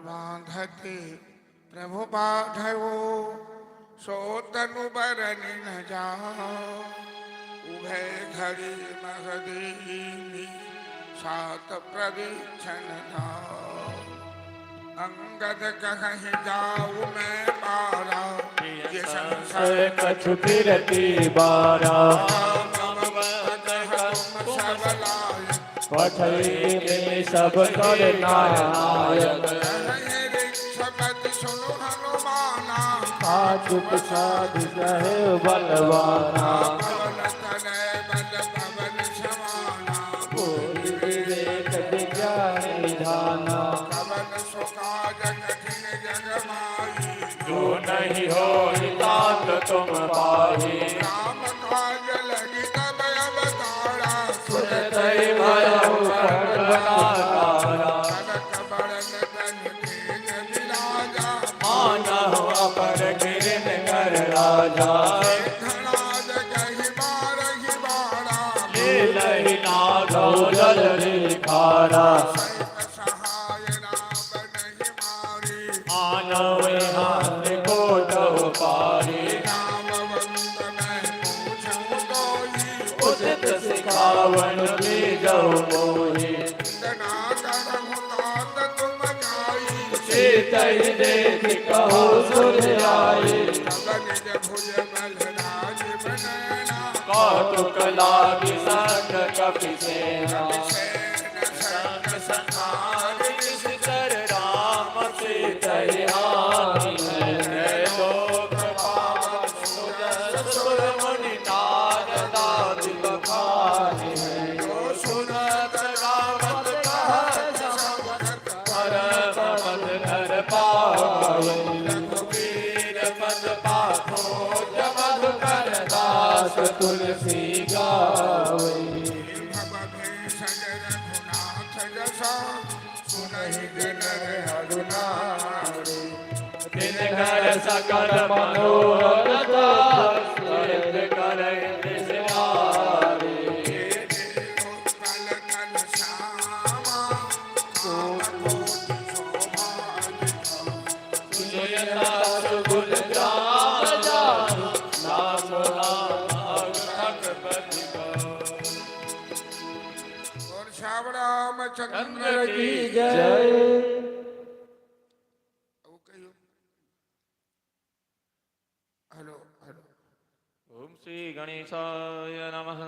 बांधते प्रभु बाधवो सो तनु बरनि न जाओ उभय घड़ी महदीनी सात प्रदीक्षण अंगद कहीं जाऊ मैं पारा ये संशय कछु फिरती बारा पठई में सब कर नायक चुप साधु कहे बलवाना विवेक विज्ञान निधाना जो नहीं हो तात तुम पाही सुनतई भयो बनातारा मानव अपर गिरन कर राजा ले लही नागो जल खारा आनव हाथ को दो पारी उचित सिखावन भी जो मोही सीतई देख कहो सुन आई कौतुक लागी संग कपि सेना कर राम सीतई हानि लोक सुर मुनि नारद आदि बखानी सुनत रावत घर पावे रघुवीर पद पाथो जमद कर दास तुलसी गावे दिन घर सकल मनोरथ सिद्ध करे चंद्र की जय। Hello hello. ओम श्री गणेशाय नमः।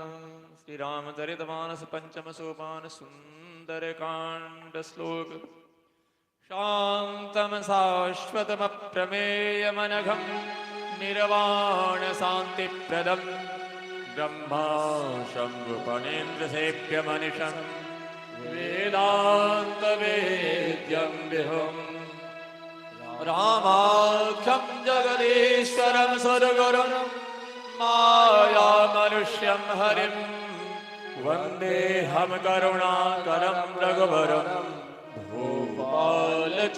श्री रामचरितमानस पंचम सोपान सुंदर कांड श्लोक। शांतम शाश्वतम प्रमेयमनघम निर्वाण शांति प्रदम ब्रह्मा शंभु फणेन्द्र सेव्य मनिषं वेदांत वेद्यं विहुम् रामाख्यं जगदीश्वरं सद्गुरुं मायामनुष्यं हरिं वन्देऽहं करुणाकरं रघुवरं भूपालचूडामणिम्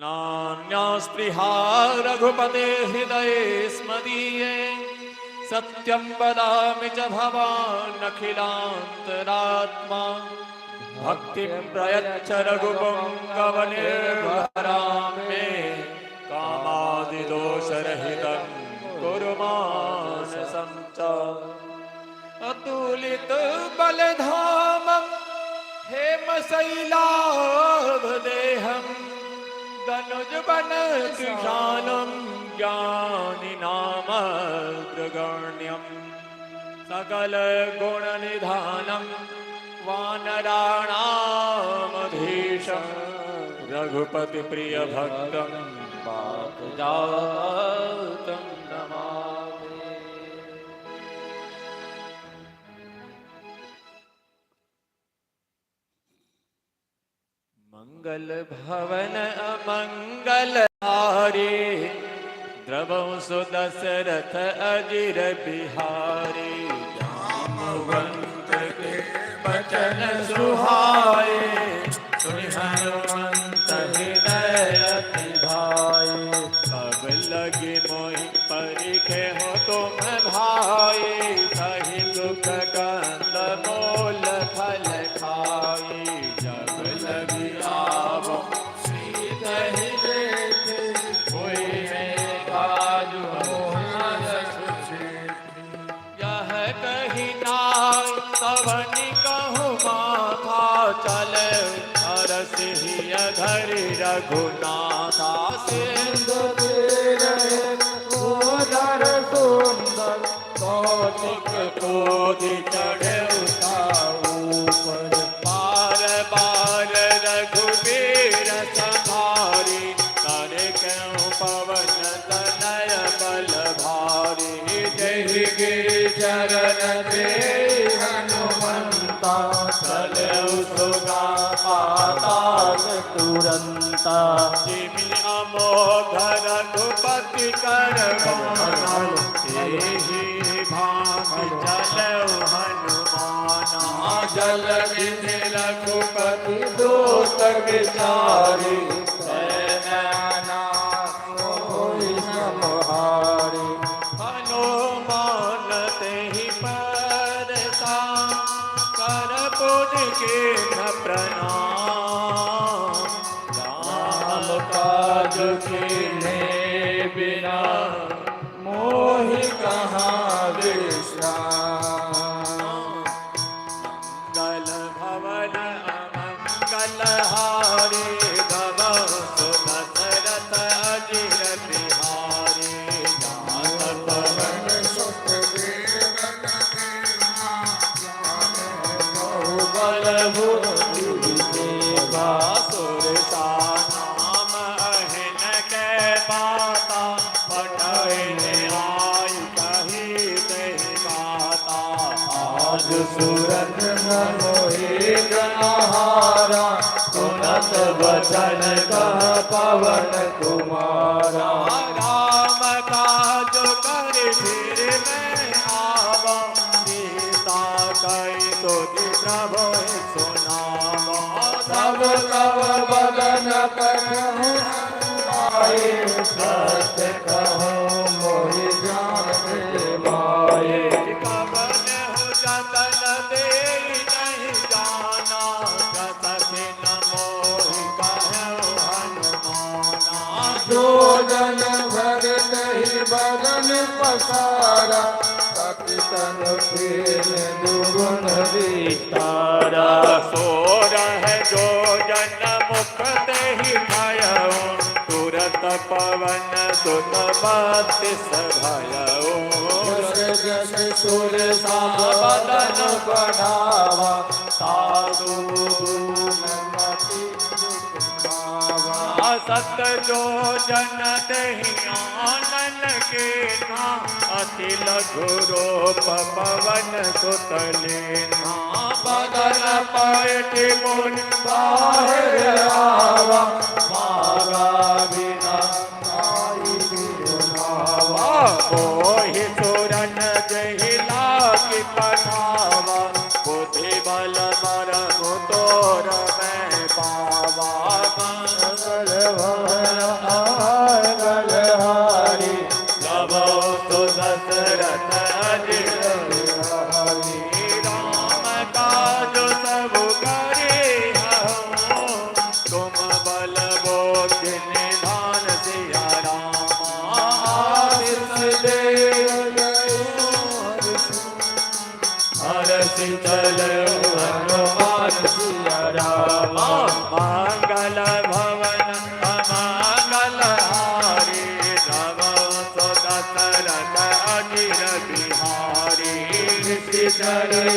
नान्यास्पृहा रघुपते हृदये स्मदीये सत्यं वदामि च भवानखिलान्तरात्मा भक्तिं प्रयच्छ रघुपुङ्गवनिर्भरां मे कामादिदोषरहितं कुरु मानसं च अतुलितबलधामं हेमशैलाभदेहं दनुजवनकृशानं ज्ञानिनामग्रगण्यं सकलगुणनिधानं वानराणामधीशं रघुपतिप्रियभक्तं पापजातं नमामि। मंगल भवन अमंगलहारी द्रवं सुदशरथ अजिर बिहारी जामवंत के बचन सुहाए सुनि हनुमंत हृदय अति भाए कब लगे मोहि परिखे हो तुम भाई सही दुख कंद मोल फल खाई जब लगी आवो सीतहि देखे कोई है काजु मोहन यह कही नाय तवनि कहु माथा चले अरसिहि धरि रघुनाथा सिंधु तीरे उदर सुंदर कौतिक कोटि चढ़े ऊपर पार बार रघुवीर संहारी कर क्यों पवन तनय बल भारी जहि गिरि चरण दे हनुमंता चले सुगा पाताल तुरंता जिमि अमोघ रघुपति कर तेहि भांति चलऊ हनुमाना जल विधि रघुपति दूत विचारी मोहि समहारी हनुमान तेहि परसा कर पुज के न प्रणाम राम काज कीन्हे बिना मोहि कहाँ विश्राम मंगल भवन अमंगलहारी द्रवं सुदशरथ अजिर बिहारी जात पवन बहुबल बुद्धि विवेका सुरता नाम अहिन के बाता पठने आई कही दहि बाता आज सुरत मोहि गणहारा सुनत वचन कह पवन कुमारा राम काज कर फिर मैं आवा सीता कई तो प्रभु सुनावा तब तब बदन कठहु आए सत्य कहो मोहि जान माए कवन हो जतन दे नहीं जाना जतन न मोहि कहु हनुमाना जो जन भर नहीं बदन पसारा तन खेल दुगुण विस्तारा सोर है जो जन मुख देहि भयउ तुरत पवन सुत बत्ति सभयउ जस सुर सा बदन बढ़ावा साधु सत जो जन दही आनन के ना अति लघु रूप पवन सुतले ना बदन पलट मुन बाहर आवा मारा बिना नाई बिरुनावा मोहि सुरन जहिला की पठावा बुद्धि बल मर तोर मैं पावा मंगल मंगल हारी नभो तो दशरथ हरि राम काज सब करे हूँ तुम बल बोध निधान सिया राम आशीष दे हरसि चल हनुमान सिया राम मंगल भवन अमंगल हारी नभ तो दशरथ अजिर बिहारी सिद्धरे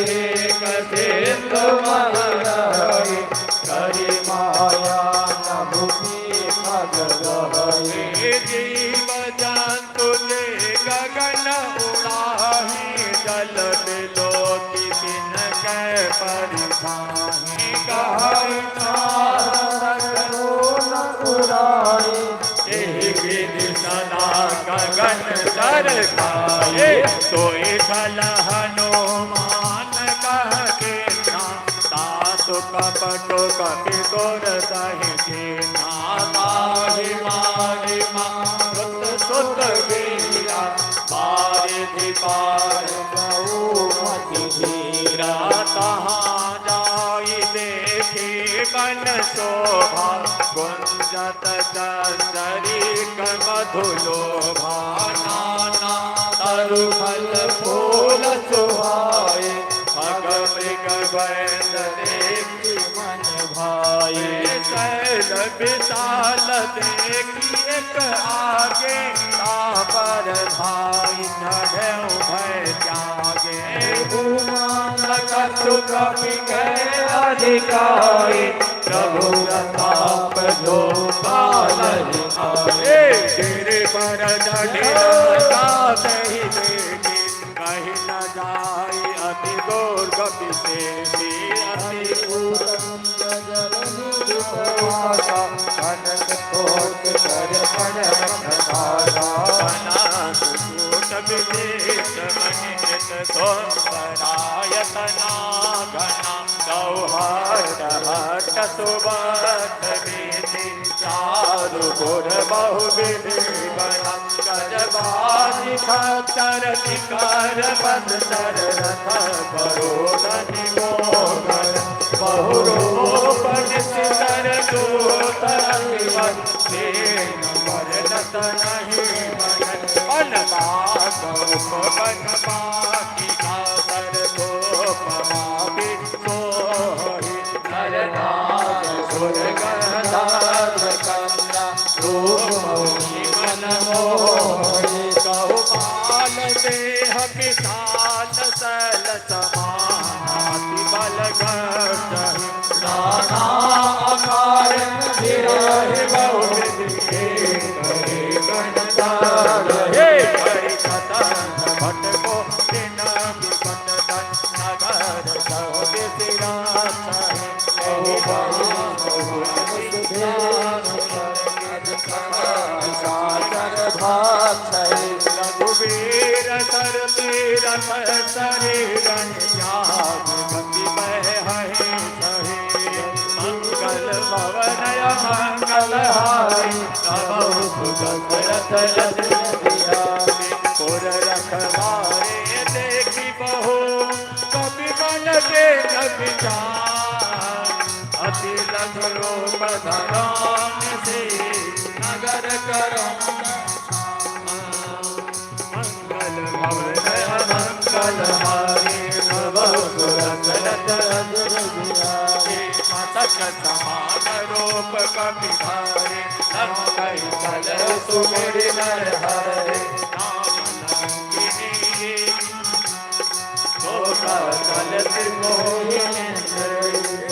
कथे तुम्हारी करि माया नभुति भगवही जीव जंतु जे गगन उड़ाही जल बिलो बिन कै परिधानी कहै उड़ाई एहि विधि सदा गगन सर खाए सोई भल हनुमान कह के ना तासु कपट कपि तोर सहि के ना ताहि मारि मारुत सुत वीरा पारिधि पार गौ मति धीरा तहाँ जाई देखी बन शोभा गुंजत दशरिक मधुलोभा नाना तरु फल फूल सुहाए भग मृग वैद देखी मन भाई शैल विशाल देखी एक आगे तापर भाई चढ़ऊ भय त्यागे भूमान कछु कपि कहे अधिकारी प्रभु प्रताप जो पालहि आए गिरि पर चढ़ी दही देखी कहीं न जाई अति दुर्गति से अति कनक कोट कर विदेश मनित सुंदरायतना घना सौहार्द हट सुबत विधि चारु गुर बहु विधि बना गजबाजी खतर निकर बंदर रथ करोधनि मोगर बहुरूपन सिदर दूत अभिवन देन मरनत नहीं बनन पन बाकी कातर गोप मापि सोहि नरनाथ सुरगंधार कन्या रूपहि मन मोहि कहु पाल देह विशाल सल समाति बल गर्दहि नाना आकार विरहि बहु विधि हे हरि कतन भट को दिन विकट नगर सहो रघुवीर सर तीरथ शरीरन त्याग गति बह हहि सहे मंगल भवन मंगल हारी नभो सुदशरथ पुर रखवारे देखी बहु कवि मन के कवि अति लघु पधरान से नगर करो मंगल भवन मंगल हारी नभो सुदशरथ मस्तक समान रूप कपि धारे लंकई चल सुमेरि नर हरे नाम लंकिनी धोखा चलत मोहिनी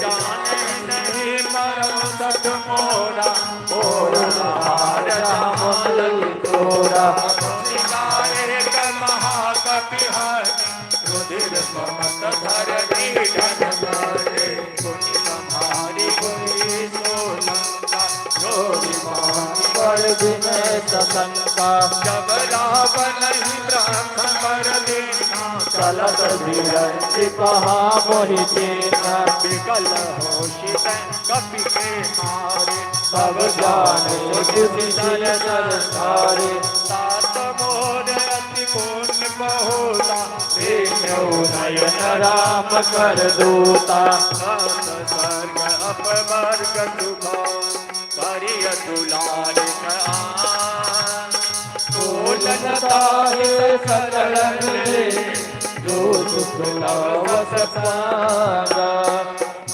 जाने नहीं मरम सत मोरा और सशंका जब रावण ही ब्रह्म वर दीना चलत धीरज कहा मोहि चेना विकल होशी कपि के मारे सब जाने बुद्धि जल धारे सात मोर अति पुण्य बहुला देखो नयन राम कर दूता सात स्वर्ग अपवर्ग दुखा करिय दुलार भोजनता है सरल जो दुख लावत सारा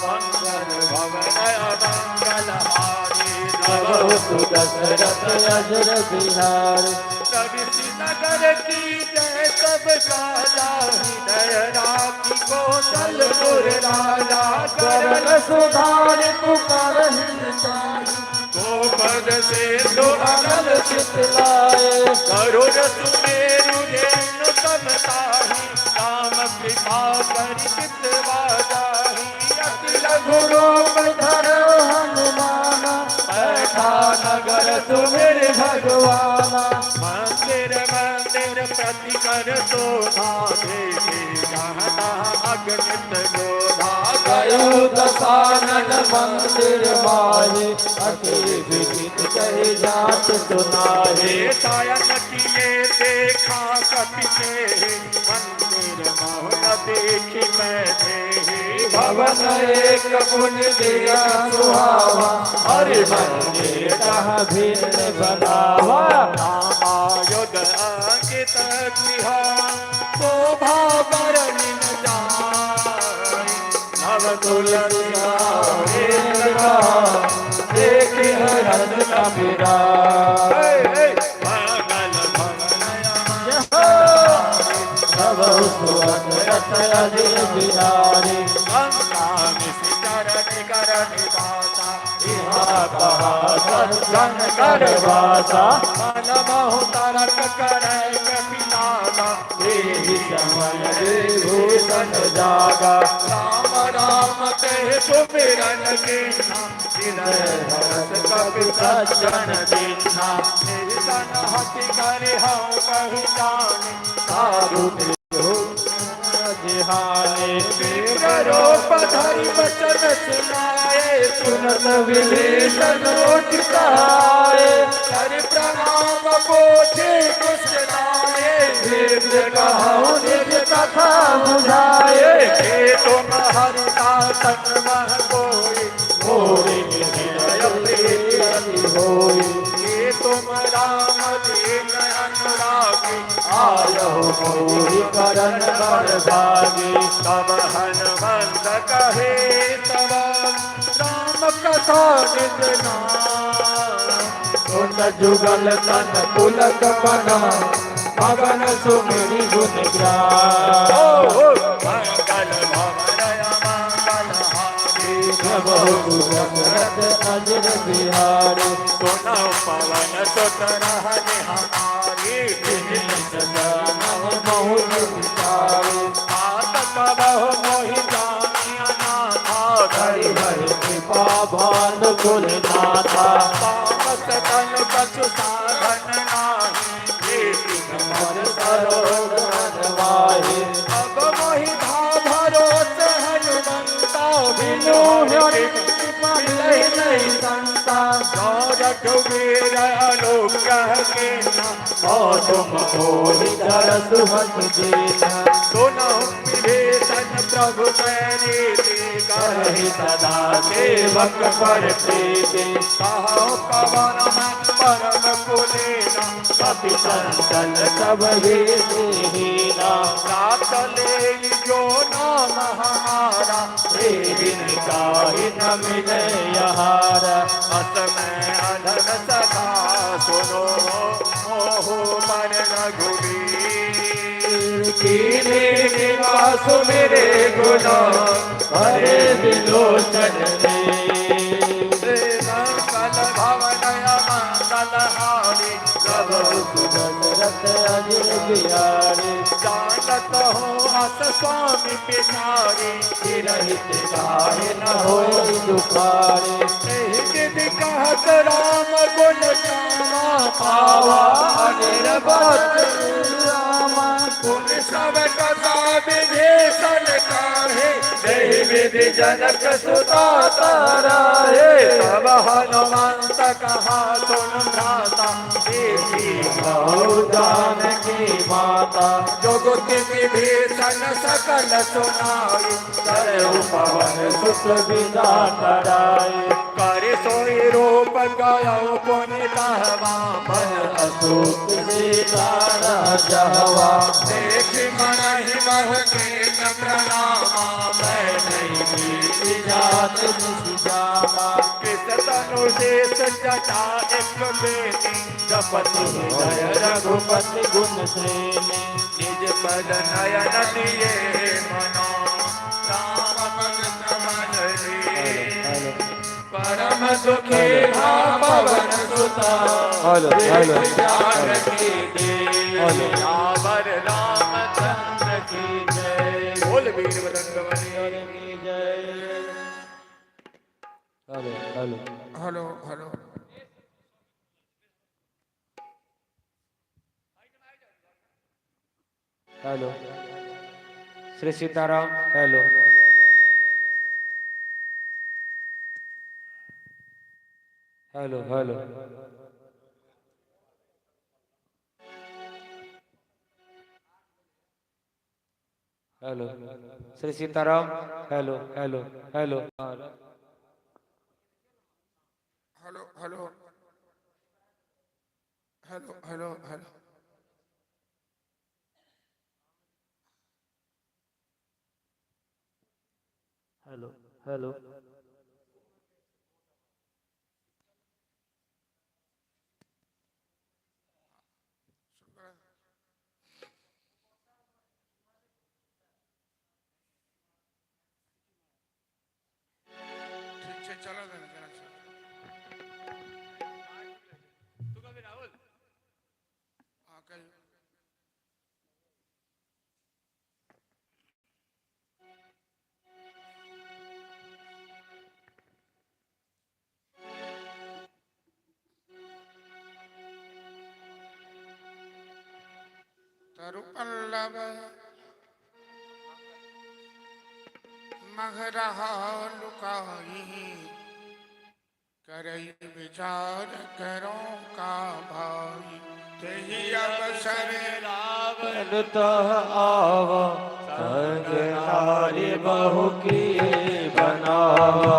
मंगल भवन अमंगल हारी भवतु दशरथ अजर बिहार कवि नगर की जय सब राजा हृदय राखी कौशलपुर राजा करण सुधार पुकार गोपद से अनल चितलाए करुण सुमेरु रेणु समताहि राम कृपा कर चितवा जाहि अखिल गुरु धर हनुमान बैठा नगर सुमिर भगवाना मंदिर मंदिर प्रति कर शोभा देवी जहाँ अगणित गोधा गयो दशानन मंदिर माहे अति विदित कहे जात सुनाहे सायन किए देखा कपि के मंदिर मोहन देखी बैठे भवन एक पुण्य दिया सुहावा हरि मंदिर कहा भिन्न बनावा रामायुध अंकित गृहा शोभा बरनिन जाय नव तुलसिया देखी हरद कबीरा मंगल भवन नव सुवन रथ अजिर बिहारी गंगा निशिचरण करण दाता कहा दर्शन कर वासा मन बहु तरक करे कपिलाना देवी समय भूषण जागा राम राम कहे सुमिरन कीना हृदय हर्ष कपि सज्जन दीना निर्धन हति करे हूँ कही जाने साधु जिहाने करो पधरि वचन सुनाए सुनत विभीषण उठ कहाए कर प्रणाम पोछे कुछ लाए वेद कहाऊं निज कथा बुझाए हे तुम हरिदासन मह कोई मोरे हृदय प्रीति होई हे तुम राम दीन अनुरागी आयो मोहि करन बर भागी तब हनुमंत कहे तब राम कथा निज नाम सुन जुगल तन पुलक बना मगन सुमिरि गुण ग्राम मंगल भवन मंगल हारी बहु दशरथ अजिर बिहारी सुनो पवन सुत रहने हमारी बहु विचारी आतक बहु मोहि जानिया नाथा हरि हरि कृपा भान कुल नाथा तामस तन कछु साधन नाही लेकिन मन सरोवर वाहे अब मोहि भरोस हनुमंता बिनु हरि मिलहि नहीं संता रघुवीर अनुग्रह के और तुम मोहि दरस हत देना सुनो विभीषण प्रभु मैंने करहि सदा सेवक पर प्रीति कहो पवन मन परम कुलेना कपि चंचल सब हीना रात ले जो नाम हमारा बिन काहि न मिले यहार अस में अधन सदा सुनो मोह मन रघुवीर कीने निवास मेरे गुना हरे विलोचन मंगल भवन मंगल हारी सब सुदशरथ अजिर बिहारी जानत हो अस स्वामी पिछारी रहित काहे न होई दुखारे एहि विधि कहत राम गुण गावा पावा निर्बत रामा गुण सब कथा विभीषण काहे देहि विधि जनक सुता ताराहे तब हनुमंत कहा सुन भ्राता देवी बहु जानकी माता जुगति विभीषण सकल सुनाई करे पवन सुत विदा कराए करे सोई रूप गयो पुनितहवा मन असूत सीतारा जहवा देखि मनहि महके न प्रणामा मैं नहीं बीती जात निजामा किस तनु शेष जटा एक बेटी जपति जय रघुपति गुण श्रेणी निज पद नयन दिए मनो राम पद नमन रे परम सुखी पवन सुता जानकी देवर रामचंद्र की जय बोल वीर बजरंग की जय hello hello hello Shri Sitaram hello hello hello hello Shri Sitaram hello hello hello hello hello hello hello hello hello hello ठीक है चलो तू कभी राहुल हाँ कहीं तरु पल्लव मगरहा लुकाई करई विचार करो का भाई तेही अवसर रावण तह आवा संग नारी बहु किए बनावा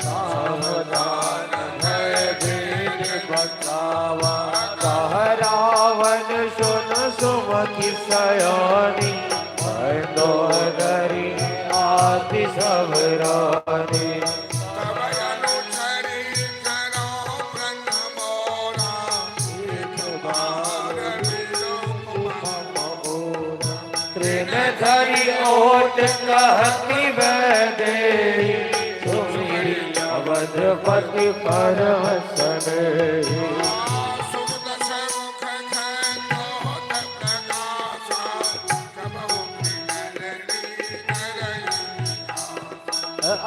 सावधान भय भेद बचावा कह रावण सुन सुमति सयानी मंदोदरी आदि सब रानी धरी ओट कहती वैदे सुमिरी अवधपति परमसन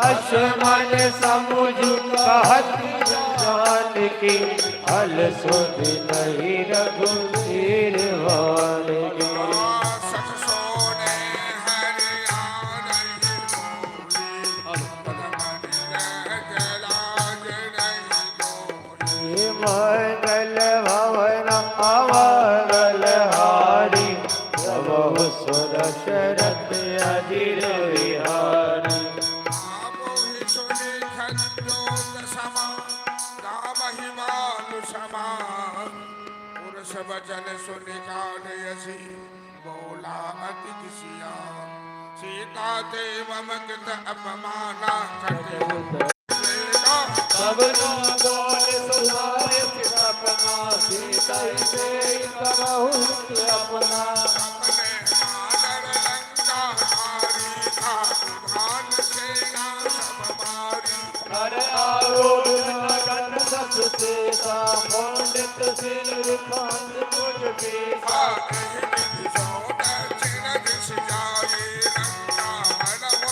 अश्मन समुझ कहती जानकी हल सुध नहीं रघुवीर वानकी मंगल भवन अमंगल हारी प्रभु सुर शरत अजिर विहारी वचन सुनिकानयसी बोला अति किसिया सीता ते मम कृत अपमाना सब बोल सुधारे अपना सीता से करहु अपना अपने आदर लंका हारी था धान सेना सब मारी कर आरोहण गण सबसे पंडित सिर खान तुझ बेसा दक्षिण दिश जाए रंगा हरव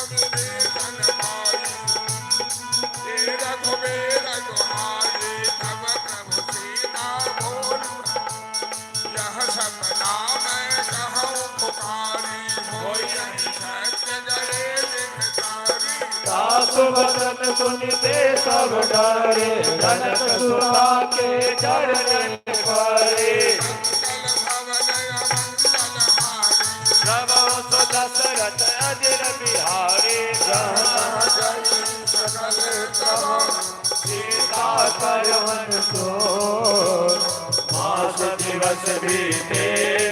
वचन सुनते सब डरे, जनक सुता के चरण पड़े। मंगल भवन मंगल हारी प्रभु सो दशरथ अजर बिहारी, सकल तब सीता करवन सोर। मास दिवस बीते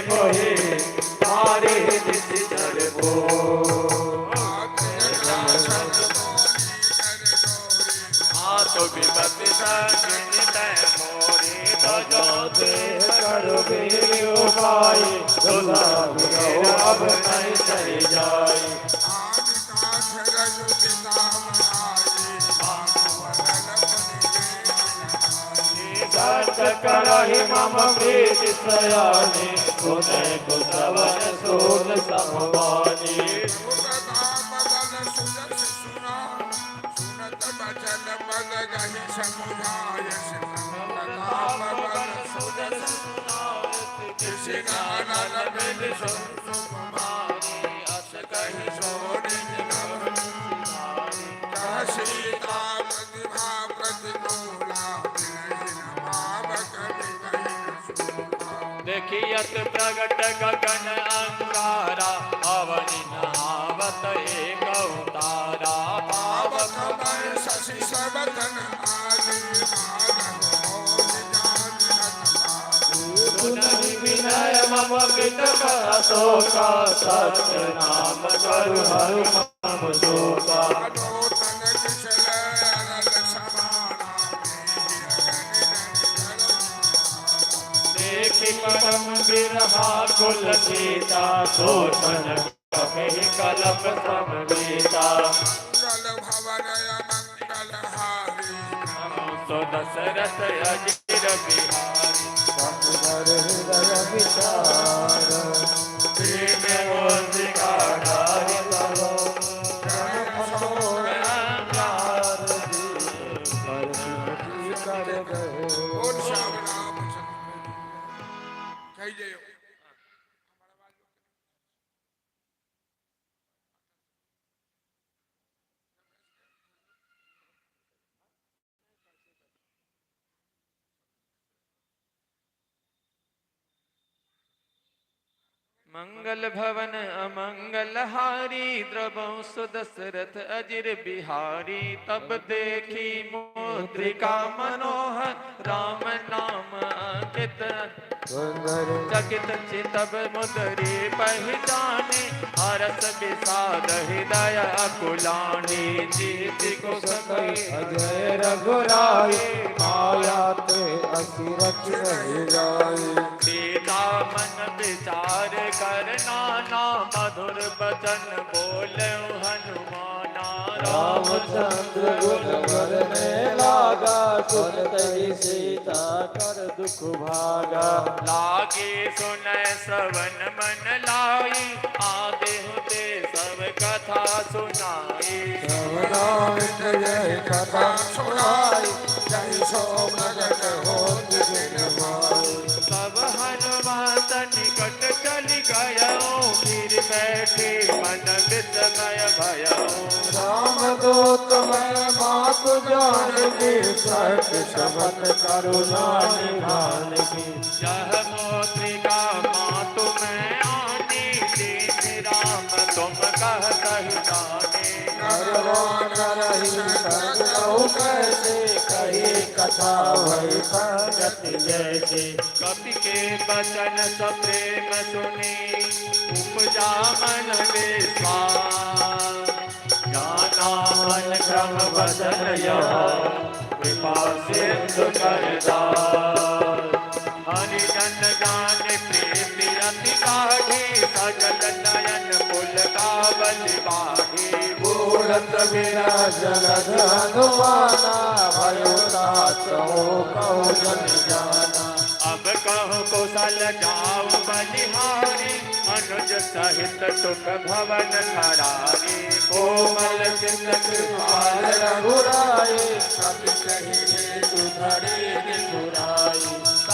मोहि, तारे दिस जल बोर। तो विपत्ति संगिनी तय मोरी, तजो देह करो वीर उपाय, दुर्लभ अब नहीं सही जाय। करहि मम प्रीति सयानी, सुने कुशवन सूर समवानी। देखियत प्रगट गगन अंगारा, अवनि नहावत एक तारा। पावक शशि सर्वधन विनय मम वित शोका, सत्य नाम करु हरु मम शोका। देखि परम बिरहा कुल सीता, शोषण कहि कलप समवेता। मंगल भवन मंगल हारी सो दशरथ अजिर बिहारी। हृदय विचार मंगल भवन अमंगल हारी, द्रवहु सो दशरथ अजिर बिहारी। तब देखी मुद्रिका मनोहर, राम नाम अंकित चकित चितब मुदरी पहचाने। हरस विषाद हृदय अकुलानी, जीति को सकई अजय रघुराई। माया ते असिरथ रह जाई, सीता मन विचार कर नाना। मधुर बचन बोले हनुमाना, रामचंद्र गुण करने लागा। सुनत ही सीता कर दुख भागा, लागे सुनय श्रवण मन लाई। आदे होते सब कथा सुनाई, कथा सुनाई। जय सो प्रगट होत दिन भाई, सब हनुमत निकट चली गयो। फिर बैठे मन विस्मय भयो, रामदूत मैं बात जान की। सत्य शब्द करुणा निधान की। यह मोत्रिका मातु में आनी। दीन राम तुम कहत जाने, भगवान रही करहु कैसे। कही कथा भई संगत जैसे। कपि के बचन सप्रेम सुनी, उपजा मन विश्वास। जाना मन क्रम वचन यह, कृपा सिंधु करदास। हरिजन जान प्रेम अति गाढ़ी, सजल नयन पुलकावल बाढ़ी। मूरत बिना जगत हनुमाना, भयो तात कहु जन जाना। अब कहो कौशल जाऊ बलिहारी, अनुज सहित सुख भवन खरारी। कोमल चित कृपाल रघुराई, कपि कही सुधरी निधुराई।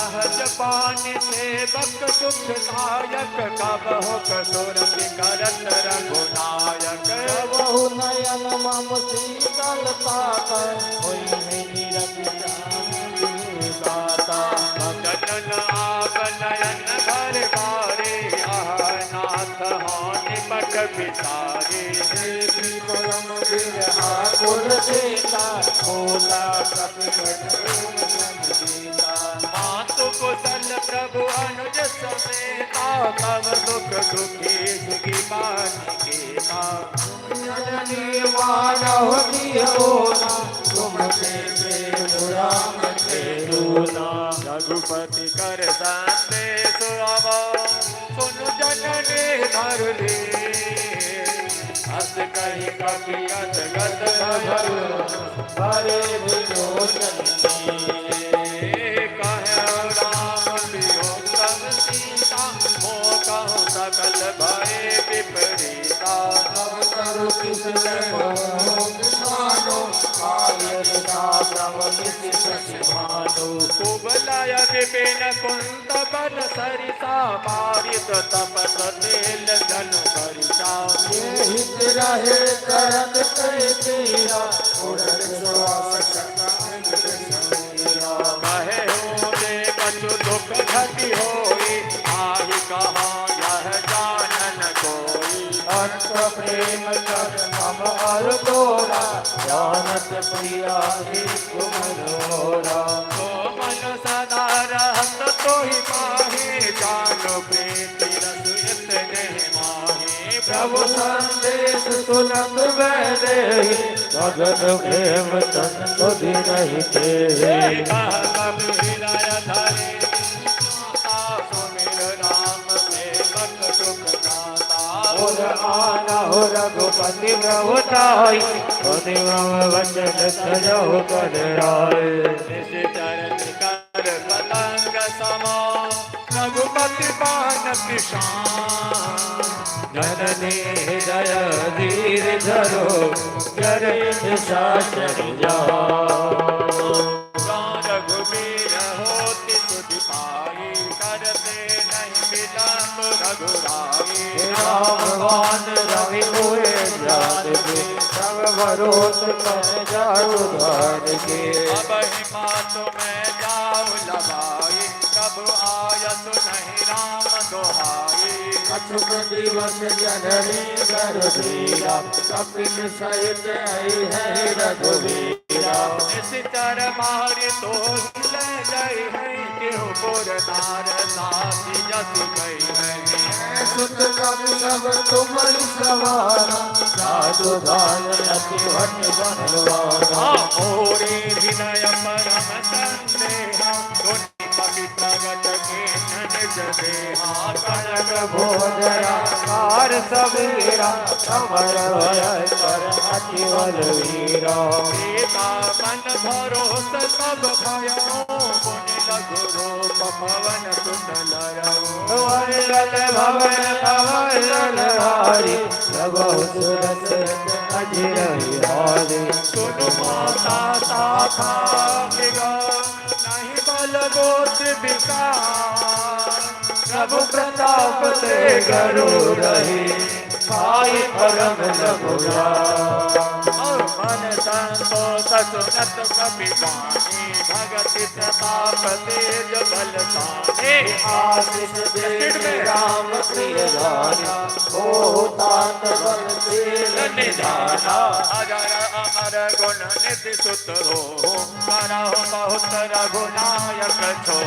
सहज पानी सेवक सुखदायक कबहु कसुर करत रघुनायक बहु नयन मम शीतलता होई है निरपिता जनन आव नयन भर बारे नाथ हानि पट बिसारे देवी परम बिरहा कुल देता भोला कपिवट मातु कुशल प्रभु अनुज समेता तब दुख दुखी सुखी बानिकेता जननी मानव दियो ना तुम से प्रेम राम तेरुना रघुपति कर संदेश अब सुनु जननी धर ले हस कही कपि अत गत भर हरे विलोचन सकल भय विपरीता अवतरु किसने मानो आयता प्रभ नित्य सचिवानो कुबलय विपिन कुंत बन सरिता पारित तपत तेल जन परिचा ये हित रहे करत कई तेरा उड़न श्वास कहे हो दे कछु दुख घटी होई आहि कहा यह जानन कोई अंत प्रेम कर मम हर तोरा जानत प्रिया ही तुमरोरा तो मन सदा रहत तो ही पाहे जानो प्रीति रस इतने माहे प्रभु संदेश सुनत वैदे भगत प्रेम तन तुधि रहते हृदय धरे सुमिर राम सेवक सुख दाता और आना हो रघुपति प्रभुताई तुधि मम वचन सजहु कर राय चरण कर पतंग समा रघुपति बान किसान जननी हृदय धीर धरो चरित शासन जा रघुबीर होति तुझ पाई करते नहीं विलंब रघुराई रामवान रवि हुए जान के सब भरोस कर जाऊ धान के अब हिमात में जाऊ लगाई कब आयस नहीं राम दोहाई अछुत दिवस जननी घर धीरा कपिन सहित आई है रघुवीरा निश्चर मारि तो ले गई है केहू पुर नार नासी जस गई है सुत कब सब तुमरि सवारा साधु दान अति भट बनवाना मोरे हृदय परम संदेहा धुनि कपि प्रगट के निज देहा कनक भोजरा कार सबीरा समर भय कर अति बलवीरा सीता मन भरोस सब भयो पुनि लघु रूप पवन सुत लरऊ वंदन भवन अवल हारी प्रभु सुरत अजिर हारी सुनु माता साखा मृगा नहीं बल गोत्र विकार प्रभु प्रताप से गरु रही भाई परम लघुरा मन संतोष सुनत कपि वाणी भगति प्रताप तेज बलशाली आशीष दे राम प्रिय धारा ओ तात बल तेल निधाना अजर अमर गुण निधि सुत हो करहु बहुत रघुनायक छो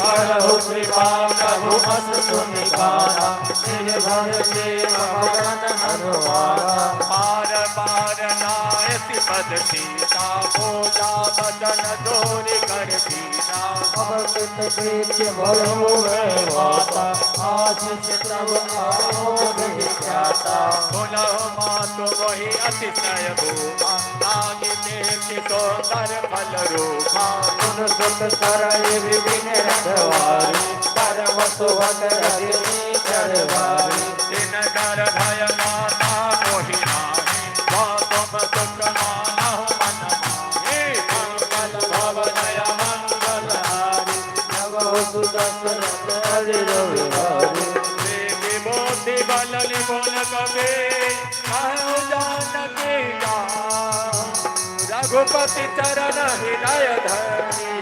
करहु कृपा प्रभु हस सुनिकारा निर्भर देव भगवन हनुमाना पार पार नायति पद सीता बोला बदन दोरी कर दीना अवकृत कृत्य भरो है माता आशीष तब आरोग विख्याता बोलहु मातु वही अतिशय भूमा लागे देखि सुंदर फल रूपा सुन सुत करय विभिन्न रखवारी परम सुभग रजनी चरवारी दिन कर भय माता मोहि नाहि तुम सुख मानहु मन माहि मंगल भवनय मंगल हारि नव कबे कहु जानकी दास रघुपति चरण हृदय धरि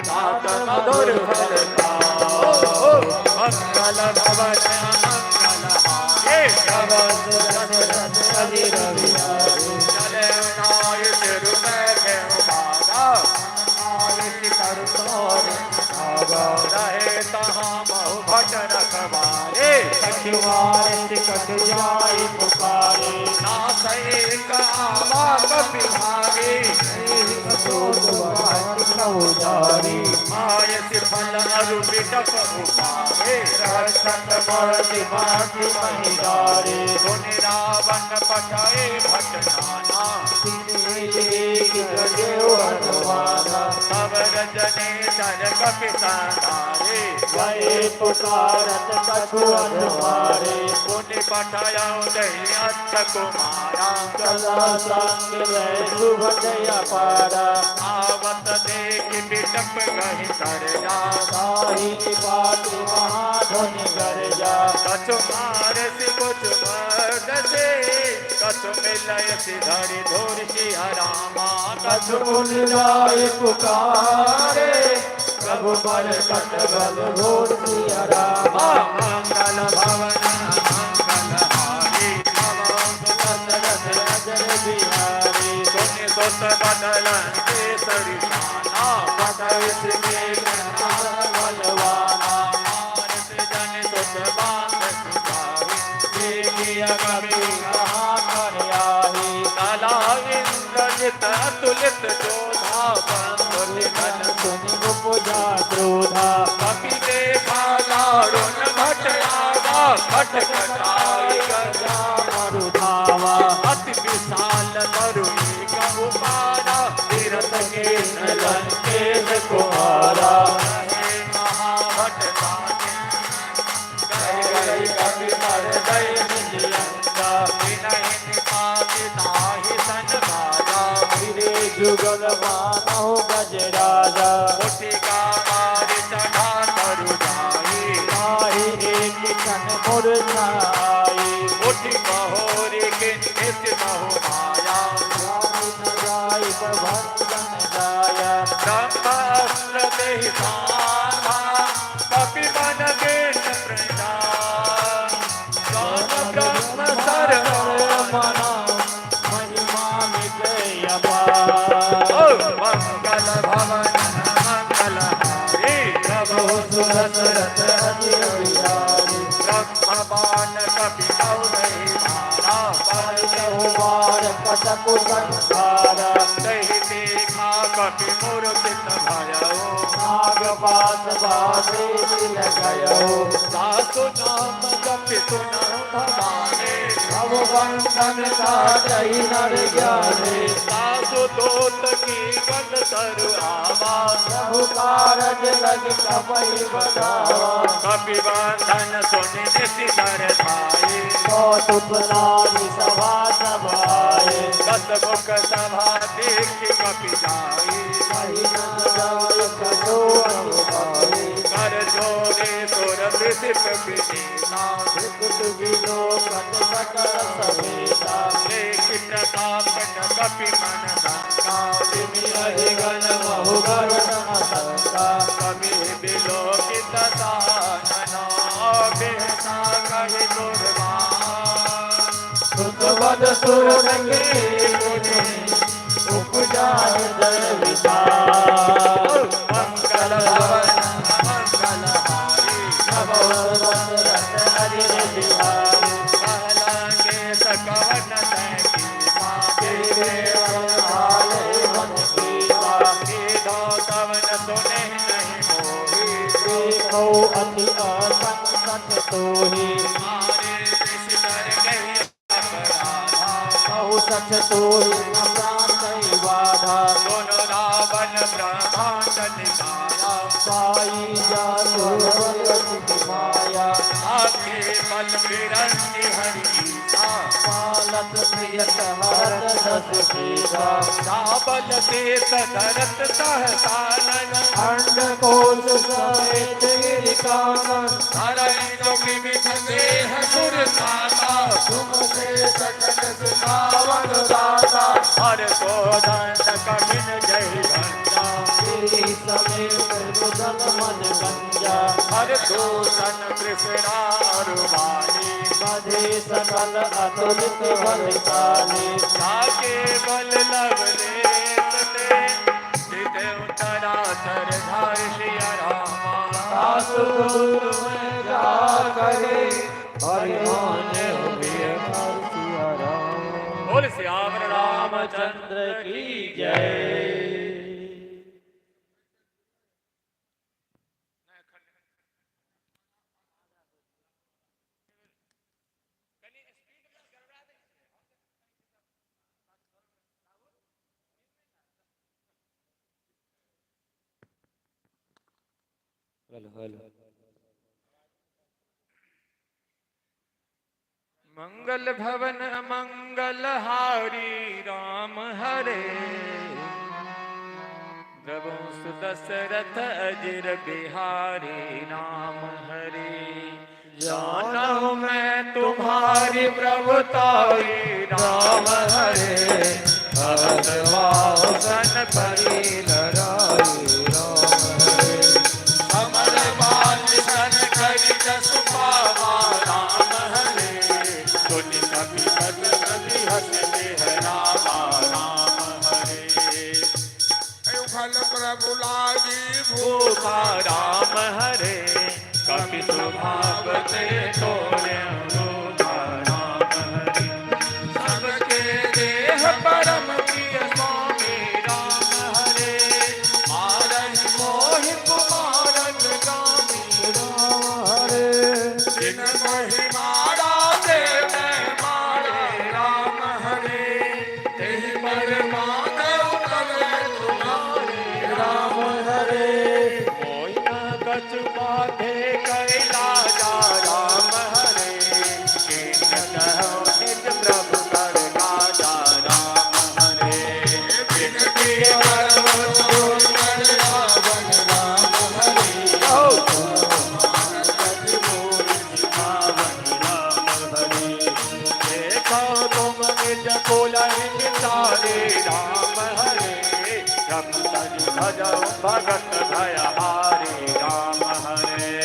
तात मधुर फल पाओ मंगल भवन मंगल हारे रवि रवि चले नाय सिर में घेऊ बागा रहे तहाँ बहु भट रखवारे कट जाय पुकारे नाथ एक आवा कपिहारे आय फल अरु बिटप उपारे सुनि रावण पठाए भट नाना तब रजनी धर कपि संधारे पुकारत कछु अनुमारे पुनि पठाया दही अच्छ कुमारा कला संग सुभदय पारा आवत देख बिटप कहि कर जा बात महाध्वनि गर्जा कछु मार से कुछ मर्द से कछु मिलय सिधरि धोर सिंह रामा कछु मुन जाय पुकारे प्रभु बल कट बल घोर सिया रामा मंगल भवन मंगल हारी दशरथ अजर बिहारी सुनि सुत बदलन केसरी शाना बदल के बलवाना मारस जन सुत बांध सुधारी देखिया कभी कहाँ कर आही कला इंद्रजित अतुलित जोधा बंधुर घन सुनि उपजा क्रोधा कपि देखा दारुण भट आगा खट खटाई गजा मरुधावा अति विशाल तरुणी कहु पारा तीरथ के नलन लंकेश कुमारा हे महाभट ताने गई कपि मर गई निजयंगा विनय निपाति ताहि सन बाजा फिरे जुगल मानो गजराजा मुठिका मारि चढ़ा तरु जाई माही एक कन मुरझाई उठि बहोरी के नित्य महु माया जाय भंजन जाया ब्रह्मास्त्र देहि साधा कपि मन गेन प्रदान ज्ञान ब्रह्म सर्व मना महिमा विजय मंगल भवन मंगल हारी प्रभु सुरत अजिर बिहारी ब्रह्मवान कपि नौ नहीं मारा बार कटकु संसारा दही देखा कपि मूर्छित भयो नागपात बाधे मिल गयो सासु नाम जपि सुनौ भवाने अब बंधन का जय नर ज्ञाने सासु दोत की गन तरु आवा प्रभु कारज लग कपई बढ़ावा कपि बंधन सुनि निशिधर धाये कौतुक नारी सभा सभाए दस मुख सभा देखि कपि जाई कही न जाय करो अनुभाए कर जोरे सुर विदिप विदीना विकुट विलो कट सकल समेता देखि प्रताप न कपि मन दाता तिमि रहि गण महु गरुण शंका कवि विलोकित दानना बेहता कहि दुर्वान सुत बद सुर के उपजाय जय विचार मंगल भवन मंगल हारी नमो दशरथ अजिर बिहारी कहलांगे सकवन तैकी तेरे भाले मन कीवा सीधो तवन सुने नहीं मोही देखो अति असंकट तोहि मारे ऋषिधर गही अपराधा बहु सच तोहि न प्राण बाधा सुन रावण ब्रह्मांड निकाया पाई जातो माया आखे बल बिरंती हरीसा पालत प्रियत हरत दस सीधा साबल से सदरत सहसानन अंड कोश समेत गिरिकानन धरणी लोकी विधते हसुर साता तुमसे सकल सुखावन दाता हर को दंड कठिन जय गंगा तेरी समेत मुदम मन गंजा हर दूषण कृष्णा और वाणी बधे सकल अतुलित बलशाली जाके बल लवलेश ते सीते उतरा सर धार सिया रामा सासु दूर में जा करे हरिमान सिया राम बोल श्याम रामचंद्र की जय। मंगल भवन मंगल हारी राम हरे प्रभु सुदशरथ अजिर बिहारी राम हरे जानहु मैं तुम्हारी प्रभुताई राम हरे सन परी लड़ाई राम हरे अमर बाल सन करी जस पावा राम हरे तुनि कपि कपि हसते है रामा राम हरे फल प्रभु लागी भूखा राम हरे कपि स्वभावते तोरे रूपा राम हरे सबके देह परम प्रिय स्वामी राम हरे मारन मोहि कुमारन गामी राम हरे जिन महिमारा दे मारे राम हरे तेहि पर माधव करे तुम्हारे राम हरे कोई न कछु बाधे कैला जा राम हरे कीन कहो निज प्रभु कर राजा राम हरे बिनती परम जोर कर रावण राम हरे देखो तुम निज कुल हितारे राम हरे रम तज भजो भगत भयहारी राम हरे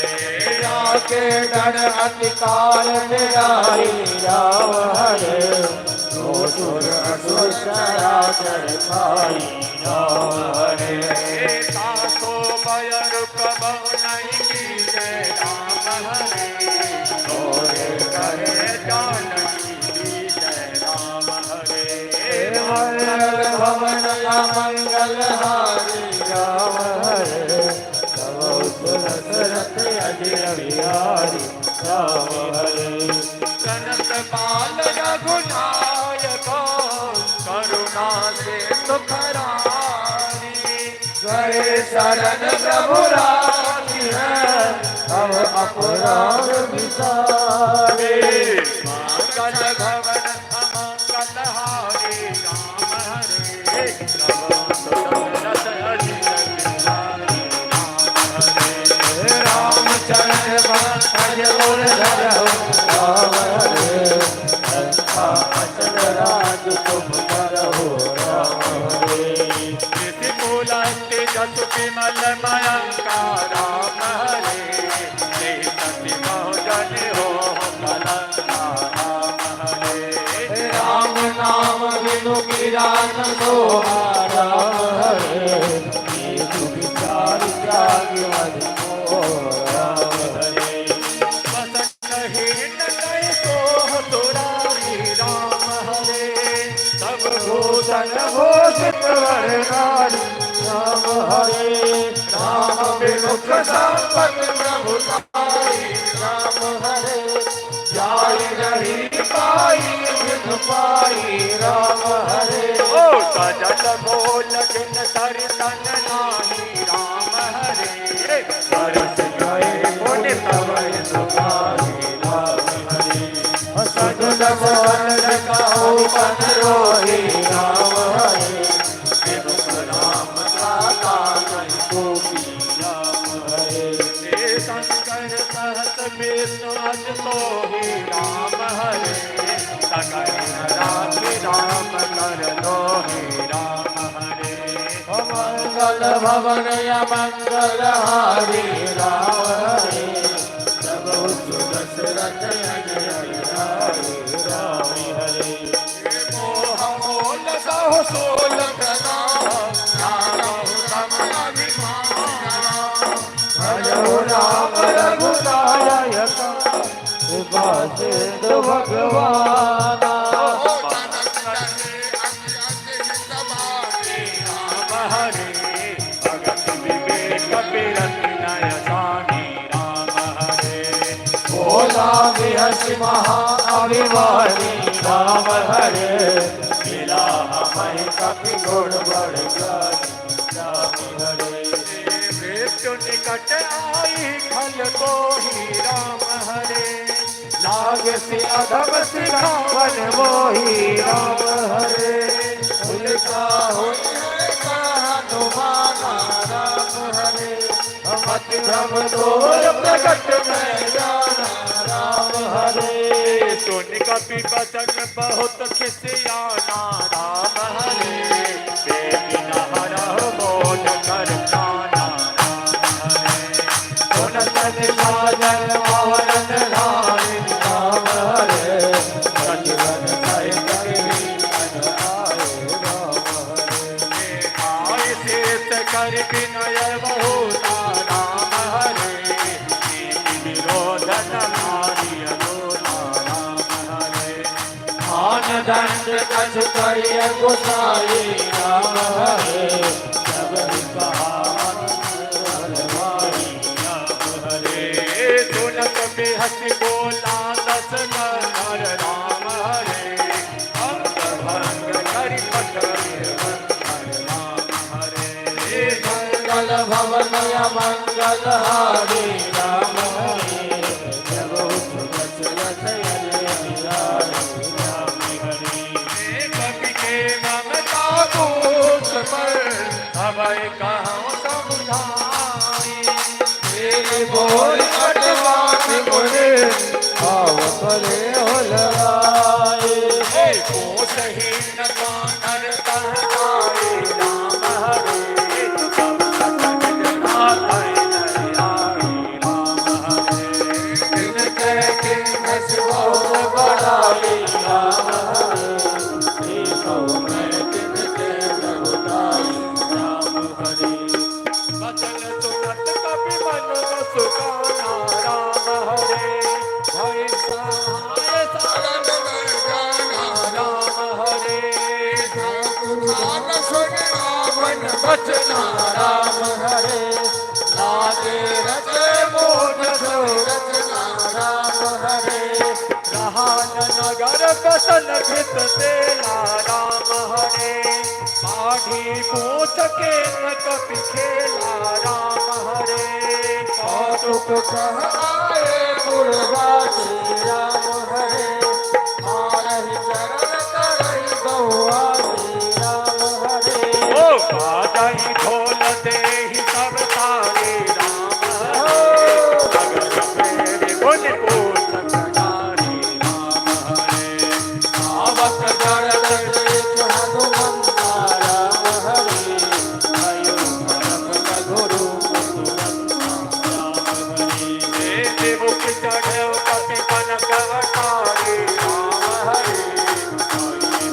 के डर अधिकार निराई राम हरे असुर असुर चराचर खाई राम हरे ताको भयर प्रभु नहीं कीजे राम हरे तोरे करे जानकी जय राम हरे मंगल भवन मंगल हारी राम हरे दशरथ अजिर बिहारी राम हरे कनक बाल रघुनायक करुणा से सुखरारी गए शरण प्रभु राखी है अब अपराध विसारे मंगल भवन अमंगल हारी राम हरे दशरथ अजिर बिहारी राम हरे रामचंद्र भज बोल धरो राम हरे अचल राज तुम करो राम हरे मूलंति जसु विमल मयंका राम हरे सति बहुजन हो कलंका राम हरे राम नाम बिनु गिरान सोहा राम हरे विचार त्याग मन राम हरे वसनहीन नहीं सोह तुरारी राम हरे सब भूषण भूषित वर नारी राम हरे राम विमुख संपत प्रभु साई राम हरे जाय रही पाई विध पाई राम हरे ओ सजल बोल जिन सरतन नाही राम हरे बरस गए पुण्य तवै सुखारी राम हरे सगुन बोल कहो पन रोही राम हरे विमुख राम दाता नहीं गोपी राम हरे शंकर सहत विष्णु अज तो ही राम हरे भवन या मंगल हारी राम हरे सब दशरथ राम हरे मोह मोल सहो सोलख भजो राम रघुनायक कृपा सिंधु भगवान हरे भगत विवेक बिरत नय जानी राम हरे भोला बिहसि महा अभिमानी राम हरे मिला हमें कपि गुण बढ़ राम हरे मृत्यु निकट आई खल को ही राम हरे लाग से अधम सिखावन मोही राम हरे उनका होई है हनुमाना राम हरे मत भ्रम तोर प्रकट में जाना राम हरे सुन कपि बचन बहुत खिसियाना राम हरे देवी नहर मोद कर जाना राम हरे सुन सन साजन मोहन धारी राम हरे सजवन सहित कीर्तन आए राम हरे आय शेष कर विनय बहुता राम हरे विरोधन नारी अलोला राम हरे आन दंड कछ करिय गोसाई राम हरे जब कहावन हरवाई राम हरे सुनत बिहसि बोला दस नर राम हरे अंत भंग करि पकड़ि राम हरे मंगल भवन या मंगल हारी राम हरे जब दशरथ राम हरे कवि के ममता पूत पर अभय कहाँ समुझाई तेरे बोल कटवात मुरे भाव करे हो लगाए को सही न कानर कहलाए राम हरे तब सचन नाथाय नरियाई राम हरे इनके किन्नस बहुत बड़ाई राम हरे देखो मैं किनके प्रभुताई राम हरे बचन सुनत कपि मन सुखाना राम हरे भय सहाय सारन में जाना राम हरे बचना राम हरे लागे रचे मोट रचना राम हरे रहान नगर कसन घित तेला राम हरे पाढ़ी पूछ के न कपि खेला राम हरे कौतुक कह आए गुरबाजी राम हरे मारहि चरण करहि गौआसी राम हरे ओ बाजहि ढोल देहि सब तारे राम हरे अगर फेरि गुण पूछ नारी राम हरे आवक जड़त देख हनुमंता राम हरे भयो भरत लघुरु राम हरे देवुक चढ़ो कपि कनक अटारी राम हरे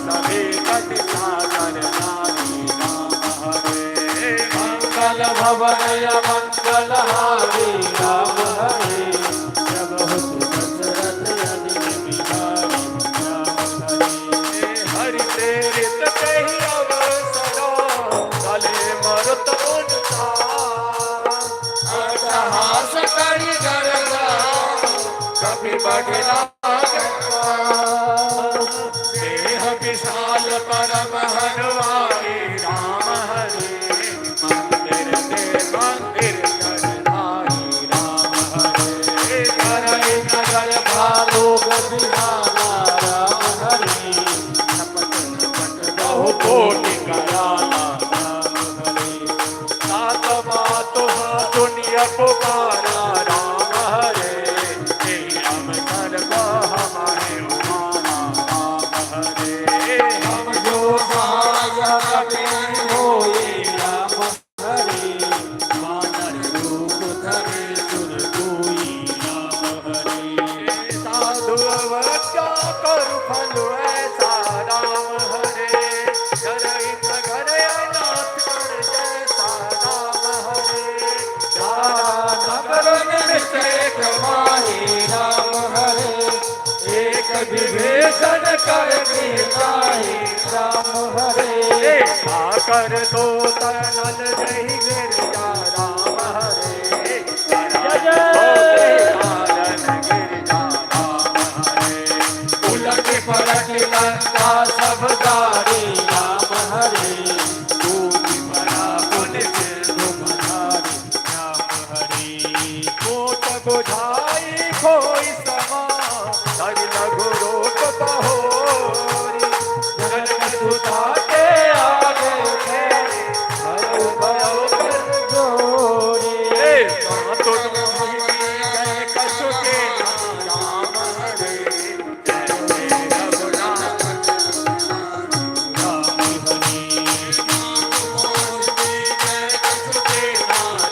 सभी कति सागर नारी राम हरे मंगल भवन या मंगल हारी राम हरे जब दशरथ बिहारी राम हरे हरि तेरे कही अवसरो भले मरुत अट्टहास करि गरगा कभी बढ़ला देह विशाल परम हरवाई राम हरे मंदिर ते मंदिर करनाई राम हरे करहि नगर भालोक बिहाना राम हरे बहु कोटि कराला राम हरे सात बात दुनिया पुकारा राम हरे हम कर हमारे उमाना राम हरे हम जो सहाय विभीषण करके गाए राम हरे आकर दो तनल नहीं गिर जा राम हरे उलट पलट लंका सब गाड़ी राम हरे दूती बड़ा पुलिस तुम्हारी राम हरे कोट बुझाई कोई समा धरि लघु रोक बहोरी जनक सुता के आगे तेरे भयो भयो कर जोड़े तो गए कछु के राम हरे रघुनाथ राम हरे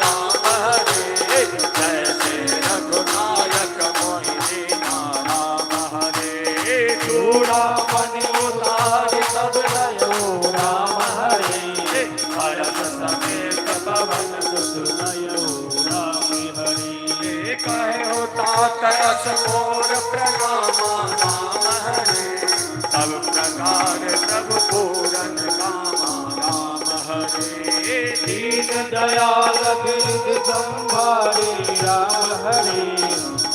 राम हरे जैसे रघुनायक मोहिनी राम हरे चूड़ा मन उतार सब लयो राम हरे भरत समेत पवन सुनयो राम हरे कहे होता तरस मोर प्रणामा राम हरे सब प्रकार प्रभु पूरन कामा राम हरे दीन दयाल बिरद संभारे राम हरे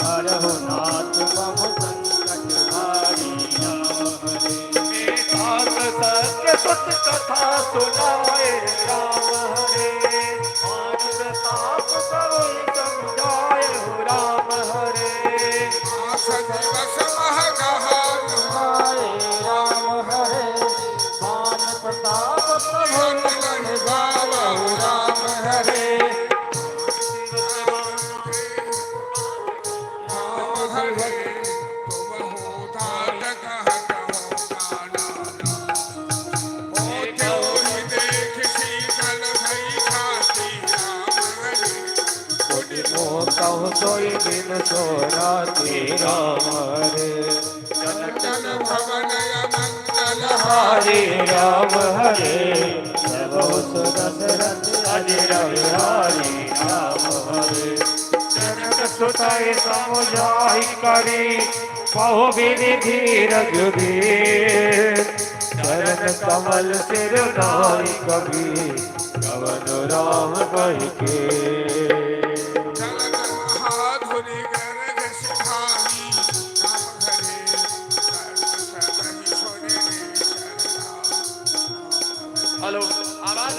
हरहु नाथ मम संकट हारी राम हरे एकांत सत्य सुत कथा सुनाए राम हरे आनंद ताप सब समझाए हो राम हरे हाय राम हरे मान प्रताप प्रभु निभावहु राम हरे कहु सोई दिन सोराती राम हरे हरे राम हरे प्रभु सुदशरथ अजर हरे राम हरे जनक सुतय समुझाई करी बहु विधि रघुबीर चरण कमल सिर नाई कबीर कवन राम कहि के हेलो आवाज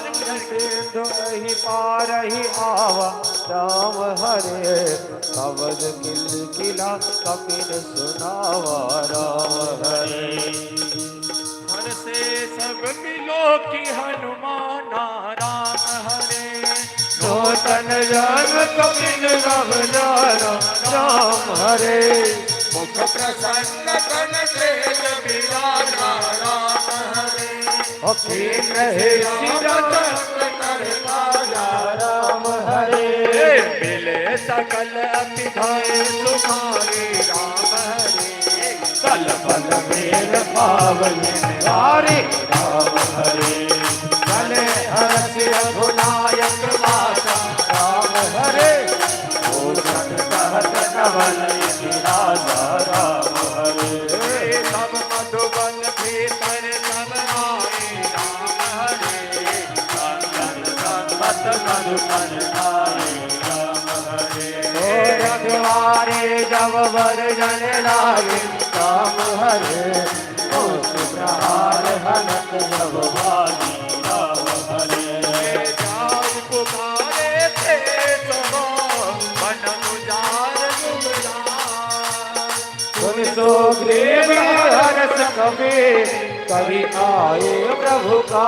सिंधु ही पार ही आवा राम हरे कवच किल किला कपिल सुनावा राम हरे हर से सब मिलो की हनुमाना राम हरे नूतन जन कपिल रव जाना राम हरे मुख प्रसन्न कन तेज बिराजा राम हरे अखिल रहे राम हरे मिले सकल अतिथि तुम्हारे राम हरे कल बल मेल पावन हारे राम हरे चले हरस रघुनायक माता राम हरे ओ जन कहत नवल राजा राम हरे सब मधुबन भीतर सब आए राम हरे मत मधुबन आए राम हरे ओ रघुवारे जब वर जन लागे राम हरे ओ प्रहार हनत जब वाली राम हरे जाय पुकारे थे सब बन गुजार सुन सुग्रीव हर्ष कवि आए प्रभु का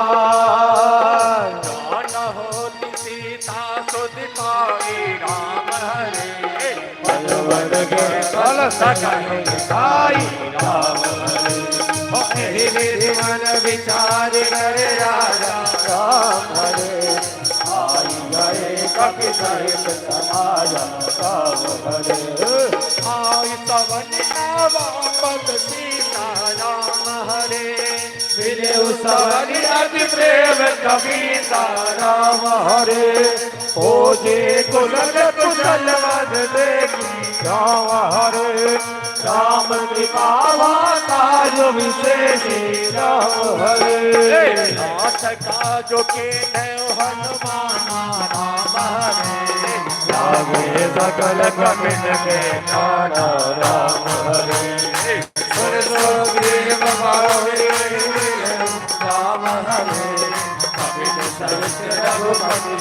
न होती सीता सुध पाई राम हरे पलवर के कल सकल साई राम हरे विधि मन विचार कर राजा राम हरे आई गए कपि सहित समाजा राम हरे आई पवन नावा पद सीता राम हरे मिले सवरी अति प्रेम कबीरा राम हरे ओ जे कुशल कुशल वद देखी राम हरे राम कृपा वाता जो विशेष राम हरे नाथ का जो के हनुमाना राम हरे लागे सकल कपिन के काना राम हरे सुरसुग्रीव बाहुले राम हरे कपिल सहित रघुपति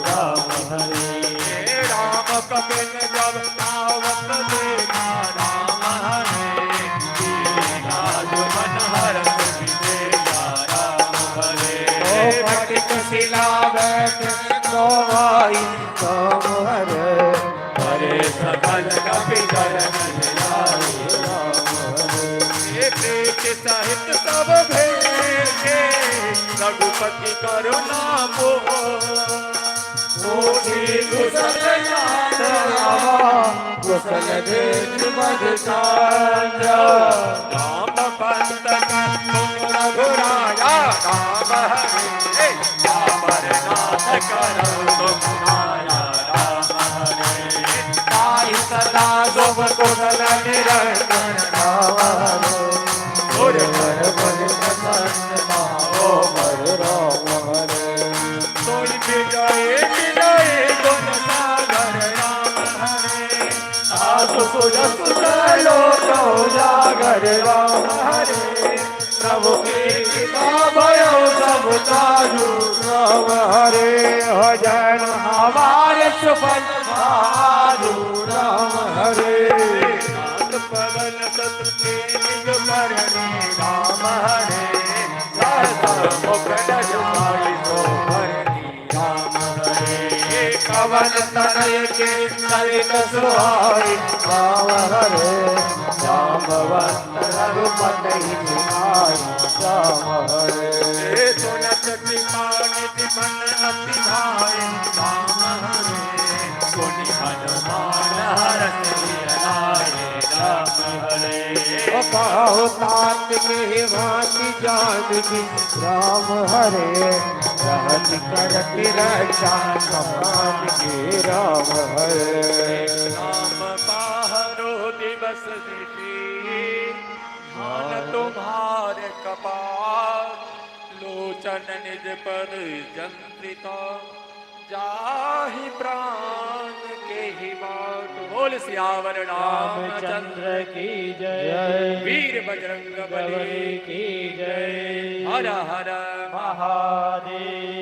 राम हरे राम कपिल जब आवत देखा राम हरे दीनाज मन हरत विजया राम हरे फटिक शिला बैठ तो भाई राम हरे हरे सकल कपिल प्रीत सहित सब भेजे रघुपति करुणा कुशल कुशल देख बद राम पंत रघुराया राम हरे अमरनाथ करौ रघुराया राम हरे सदा शुभ कुशल निरंजन राम हरे गुर सोई विजय विजय गुण सागर राम हरे सुलो तो जागर राम हरे प्रभु की कृपा भयो सब ताजु राम हरे हो जन हमारे सुफल साधु राम हरे नाथ पवन सत्य निज मरणी राम हरे मुख दशमाई सो भरणी राम हरे पवन तनय के सरित सुहाई राम हरे जामवंत रघुपति निहाय राम हरे सुनत कृपा निधि मन अति भाई राम हरे गुनि हनुमान हरस लाए राम हरे पाहो तात के भांति जानकी राम हरे रहत करत रक्षा कमान के राम हरे राम बाहरो दिवस दिखी मान तुम्हारे कपाल लोचन निज पर जंत्रिता जाहि प्राण के ही बाट बोल सियावर रामचंद्र रामचंद्र की जय वीर बजरंग बली बली की जय हर हर महादेव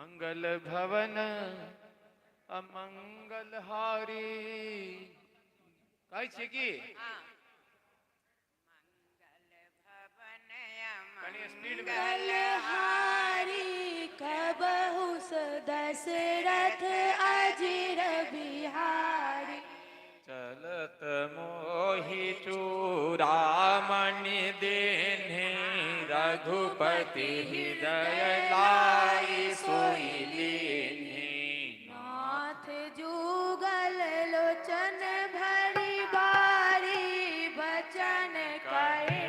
मंगल भवन अमंगल हारी काय છે કે કણી સ્પીડ हारी कबहु दशरथ अजिर बिहारी चलत मोहि चूड़ामणि देने रघुपति हृदय लाई सोई लेने नाथ जुगल लोचन भरी बारी बचन कहे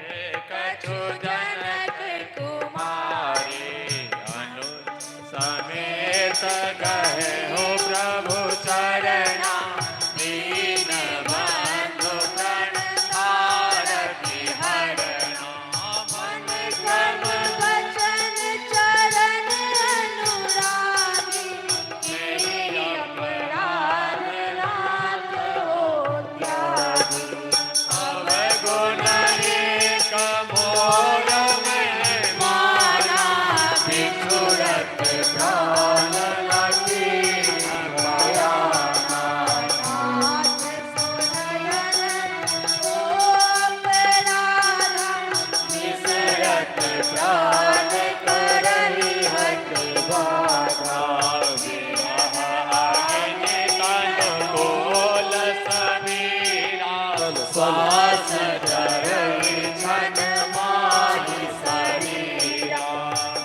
कछु जनक कुमारी अनु समेत गहे हो प्रभु चरणा दीन बंधु प्रण आरती हरणा मन क्रम बचन चरण अनुरागी मेरी अपराध नाथ हो त्यागी अवगुण एक मोर में माना बिछुड़त प्राण लगी पाया नाथ सुनयन ओ अपराधा विसरत प्राण करहि हट बाधा विरह अग्नि अनुकूल समीरा श्वास धरहि छन माहि शरीरा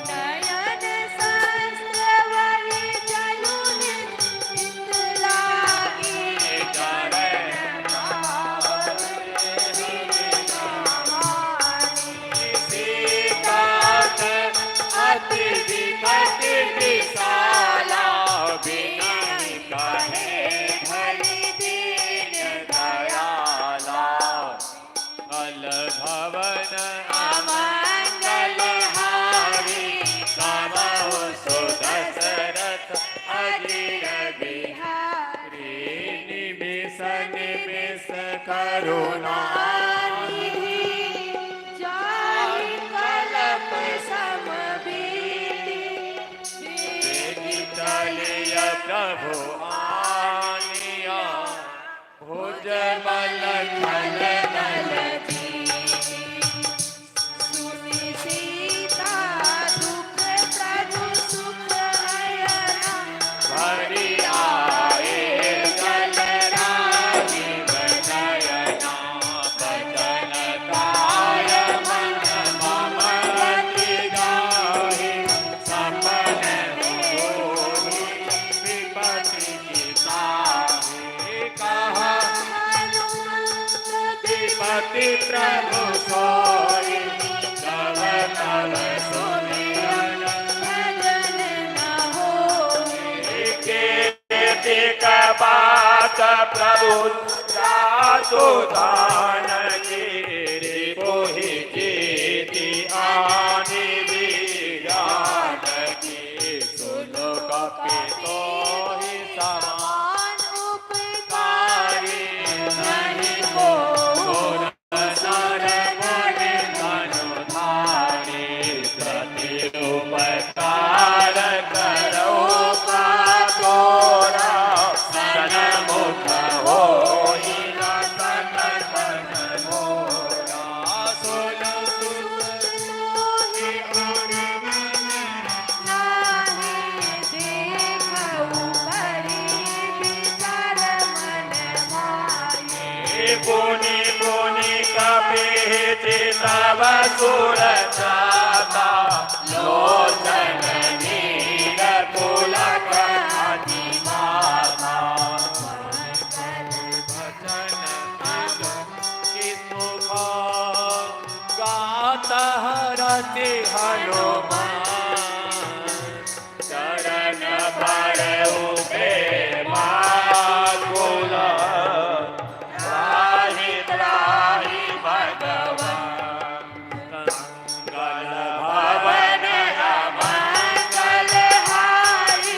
नयन सहस्र वही जनु नित लागी चरण सीतात अति विकट विशाला विनय कहे हरि दीन दयाला अल भवन अमंगल हारी कबहु सुदशरथ अजिर बिहारी निमिष निमिष करुणा जाहि कलप समबीति चलिय प्रभु आनिया भुज बल खल बल सुनि सीता दुख प्रभु सुख अयना हरि आए जल राजीव नयना बचन काय मन ममति गाहि सपन मोहि विपति की ताहि कहा विपति प्रभु सोई तव तव सुनियन भजन न होई कीर्तिक बात प्रभु जातु दान गिरि पोहि कीर्ति आनि विराट की सुनो कपि तोहि समान उपकारी नहीं को नर मुनि धनुधारी प्रति उपकार करो का तोरा सनमुख होई न सकन मोरा सुन मोहि नाही देखऊ करी विचार मन माये पुनि पुनि कपि चितव सुर चाता लोचन नीर पुलक अति माता भजन की सुख गात हरति हनुमान चरण पर उबे माकुल त्राहि त्राहि भगवान मंगल भवन मंगल हारी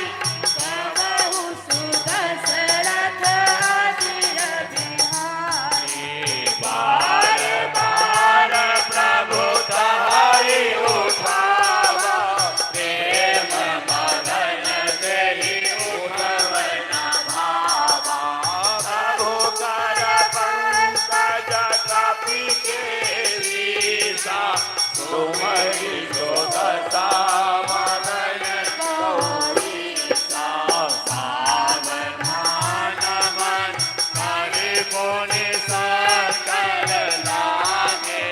कबहु सुदशरथ अजिर बिहारी बार बार प्रभु तहारी उठावा सुमरी सो दशा मदन गौरी सावधान मन करे पुनि सकल लागे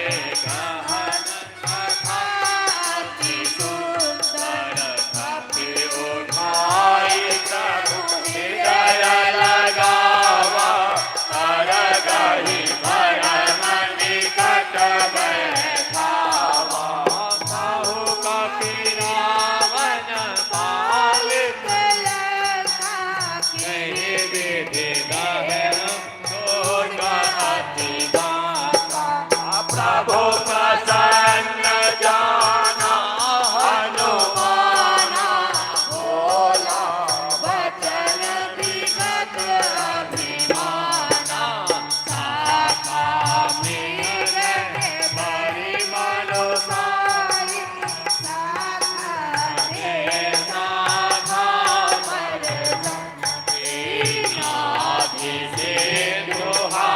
गहन कथा अति सुंदर कपि उठाई प्रभु हृदय लगावा कर गही भर मनि कट बैठावा कहु कपि रावण पालित नहीं विधि गहन दोष अति दाता प्रभु प्रसन्न जाना हनुमान भोला वचन विगत अभिमाना शाखा मीर बड़ी मनो साई शाखा रे साधा मर नाभि से दोहा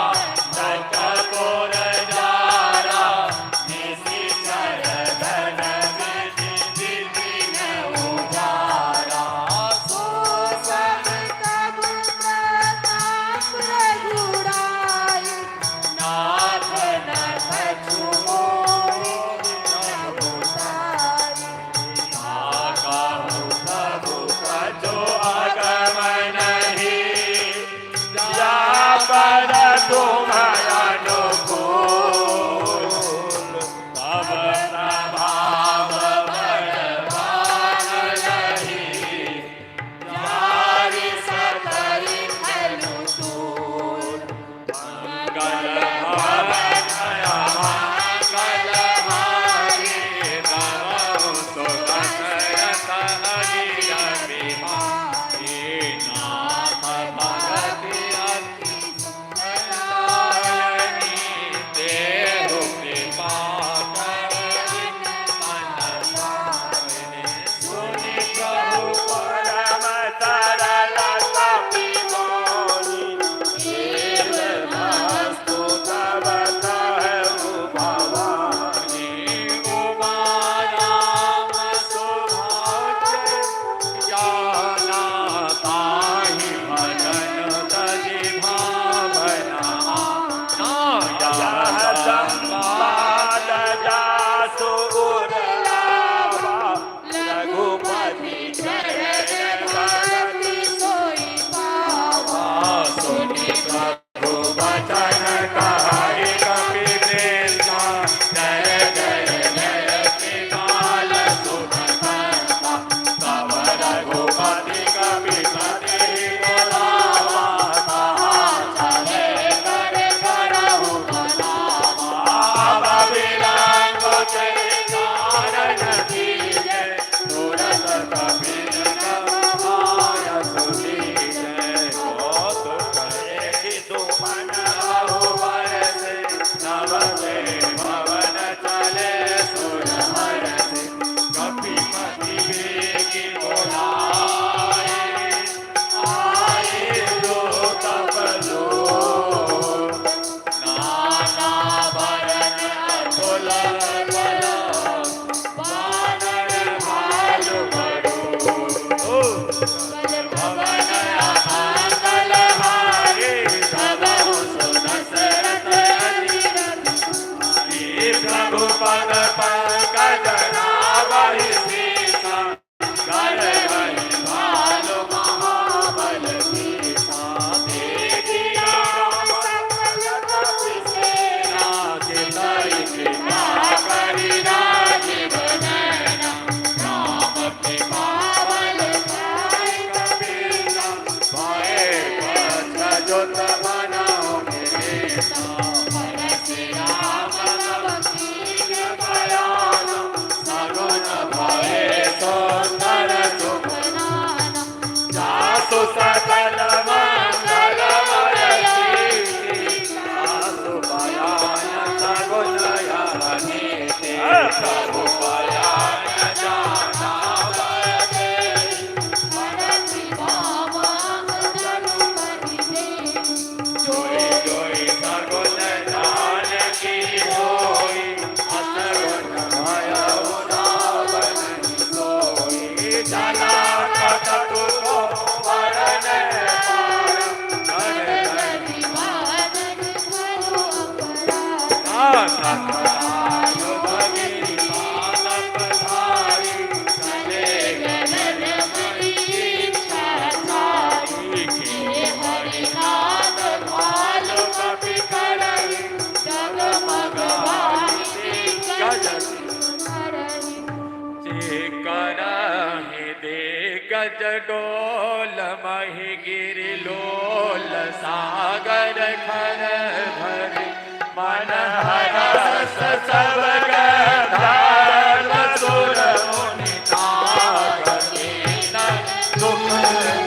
तटपुर जारा निशिचर धन विधि विपिन उजारा सब तब प्रताप रघुराई नाथ न कछु मोहि रघुराई कहु प्रभु कछो अगम नहीं जा पर तुम अनुकूल तब प्रभाव बलवान नहीं नारी सकल खलु तूल मंगल भवन मंगल हारी नमो सुदशरथ हरि अभिमानी नाथ भगति अति सुंदरायणी देहु कृपा करि मन पावनी सुनि प्रभु परम सरल कपि मौनि वस्तु तव कहु भवानी उमा राम सुभाष जाना ताहि भजन तजि भावना जह संवाद जासु उर लावा रघुपति चरण भगति सोई पावा सुनि प्रभु वचन कहरि कपि कृष्ण जय जय जय कृपाल सुख करता तब रघुपति कपि पति बोलावा कहा चले कर करहु बुलावा विलंब के कारण कीजे तुरत कबीर कहाय सुनीजे बहुत करे तुमन बहु बरसे नव से भवन चले सुर हरसे कपिपति वेगी बोलाए आए जो तप लो नाना भरन अतुल बल वानर भालु बड़ो भवन मंगल हारे सबहु सुदशरथ हरि प्रभु पद पंकज नाभि सीता कर वही भालु महाबल सीता देखी राम सकल कपि सेना चितई कृपा करि राजीव नयना राम कृपा बल पाई कपीसा भये पथ जोत बनाओ मेरा परशुराम भक्ति भया गज डोल मही गिरि लोल सागर खर भर मन हरस सब गंधर्व सुर मुनि नाग दुख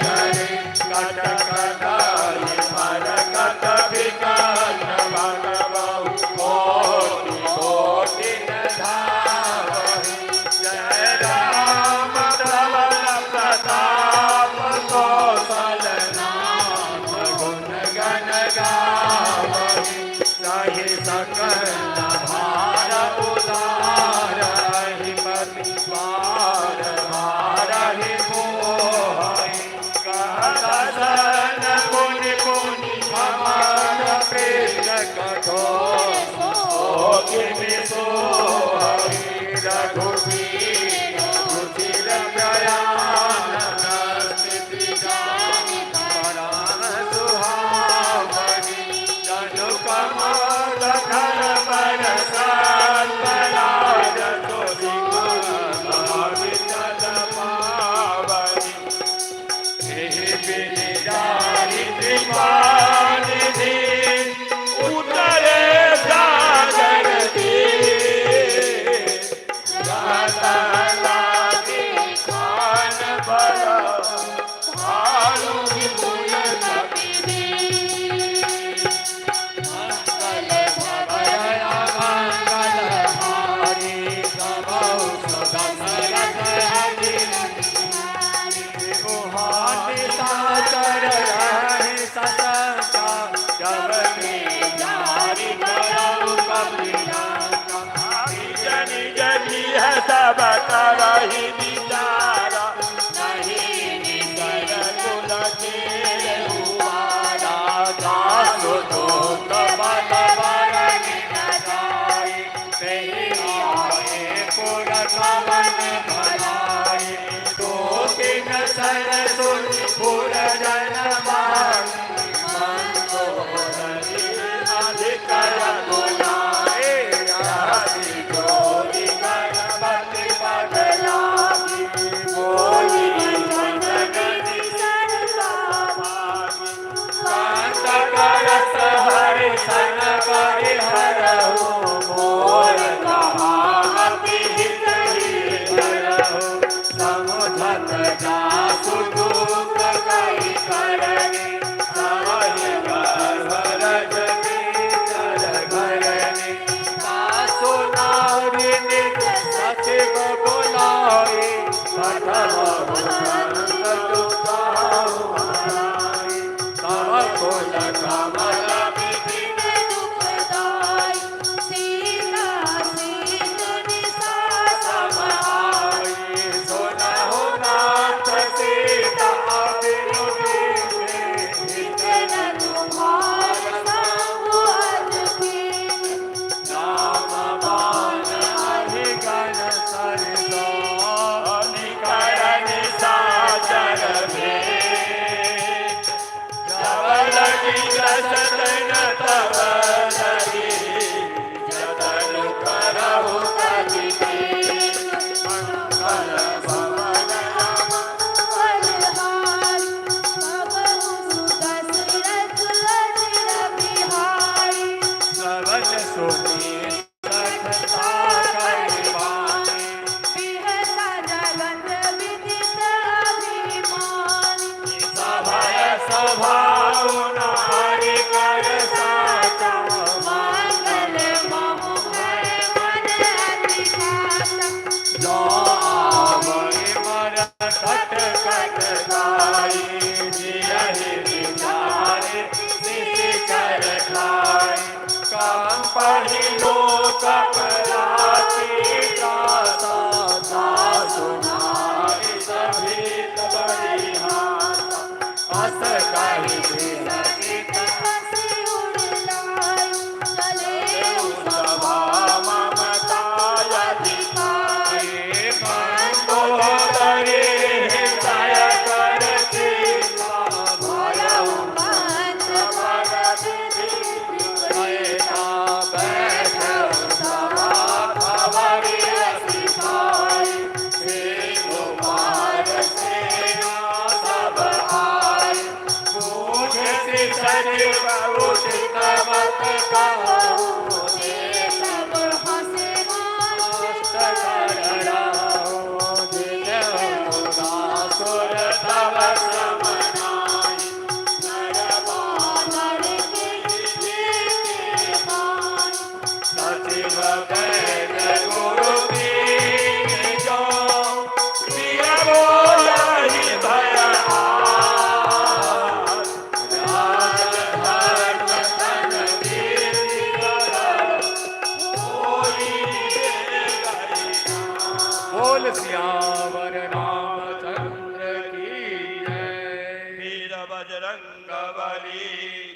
करे कट कटाई मरकत विकट भगवहु कोटि कोटि न धावहि जय राम धवल प्रताप कौशल नाम गुण गण गावहि सहि सकल भार उदारहि पति पार मारहि मोहि कहत पुनि पुनि हमार प्रेम कठोर सोहि सोहि रघुवीर रुचिर प्रयाण स्थिति जानि परान सुहावनि जनु कमल धर बरसात पराज तो विचल पावनि एहि बिनि जाहि कृपानिधि उतरे सागर तीर लागे खान बड़ा भालू विपुल मंगल भवन मंगल हारी गवौ सदसरथ मोहानि साचर रहि सतका जब में जारी करौ कपिला निज निज गृह सब करहि विचारा नहीं निकर कुल केलुआरा दासु दोत बल बरनि न जाई तेहि आए पुर कवन भलाई दो दिन सरसुनि पुर जन माही मंदोदरी अधिकर बुलाए आदि जोरी गणपति पगलागी बोली जनगति सर्वभागी कांत करस हरि सन परिहरहु मोर कहावति हितहि धरहु समुझत जासु दुख कहि करनि सहहि गर्भ रजनी चर घरनि सासु नारी निज सचिव बुलाए कठमहु संत दुखाहु हराई तव कुल कमल विधिन दुखदाई सीता सीतुनि समाई सुनहु नाथ सीता बिनुदीने जितन तुम्हार संग नाम मान हरि गण सरिता निकरण सा कहूँ ते सब हंसे मस्त कर रहो सुर तव समनाई नर बानर के देखे पाए सचिव वैद गुरु दीन जो प्रिय बोलहि भय आस। राज धर्म तन वीर होई गई बोल सियावर रामचंद्र की जय। वीर बजरंग बली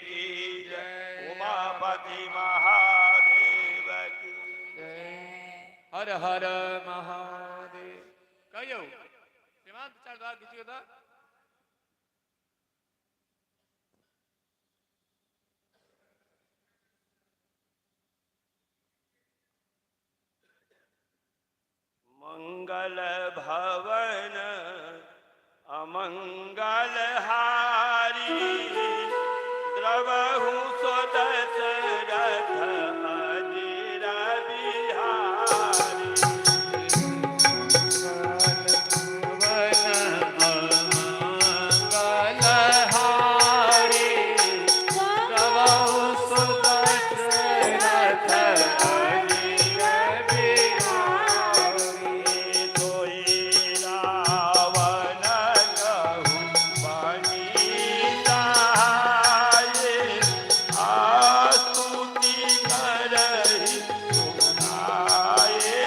की जय। उमापति महादेव की जय। हर हर महादेव कहियो श्रीमान चार बार खींचियो तो मंगल भवन अमंगल हारी द्रवहु स्वदशरथ अजीर बिहारी। मंगल हारी द्रवहु स्वदशरथ अजीर बिहारी। तोई रावण कहु बनी सहाय आस्तुति करहि सुनाए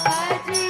Haji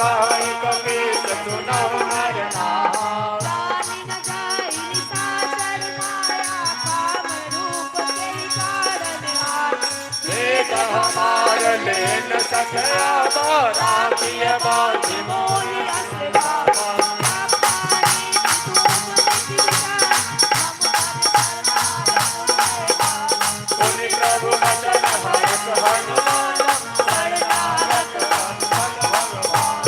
गाय कबीर सुनो नर नाम जानी न जाई निशाचर माया काम रूप के कारण आए वेद हमार ले न सकया बारा किय बाजी मोहि असवामा आपने तुम पुनि प्रभु वचन हरस हनुमान शरणागत अंधन भगवान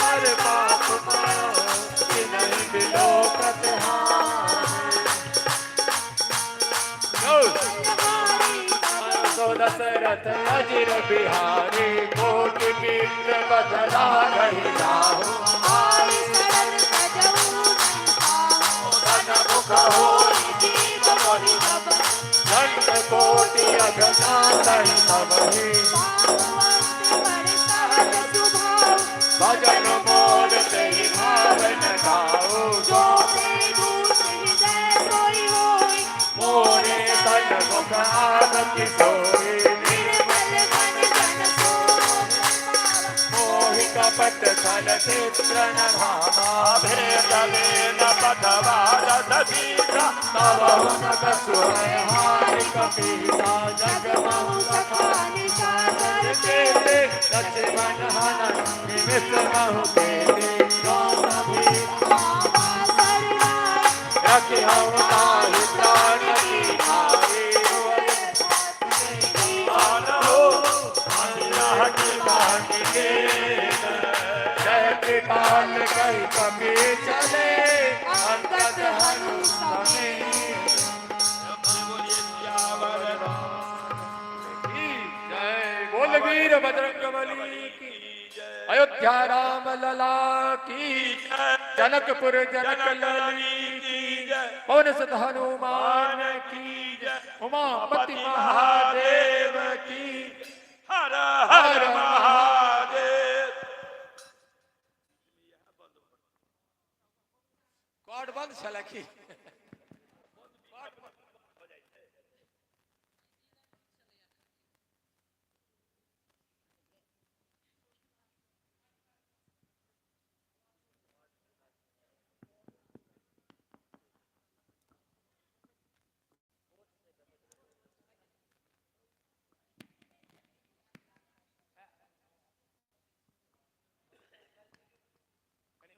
हर पाप पाओ कि नहीं बिलोकत सो दशरथ अजिर बिहारी कोटि कीर्त बदला रही जाहु मुख होई जीव मोहि जन्म कोटि अघनाथ ही सबहि भजन मोर तेहि भावन गाओ मोरे तन मुख आरति सोई मोहि कपट छल चित्र भावा भेद वेद पथवार दीरा तब हुन कसुय हारि कपीसा जग महु केते लक्ष्मण हनन निमिष महु केते सभी रखि हम ताहि प्राण की भारी हो अल्लाह की बानी के जय कृपाल कही कभी चले अंगद हनु सने जय बोल वीर बजरंगबली की अयोध्या राम लला की जनकपुर जनक लली की पवन सुत हनुमान की उमापति महादेव की हर हर महादेव। कोड बंद छला की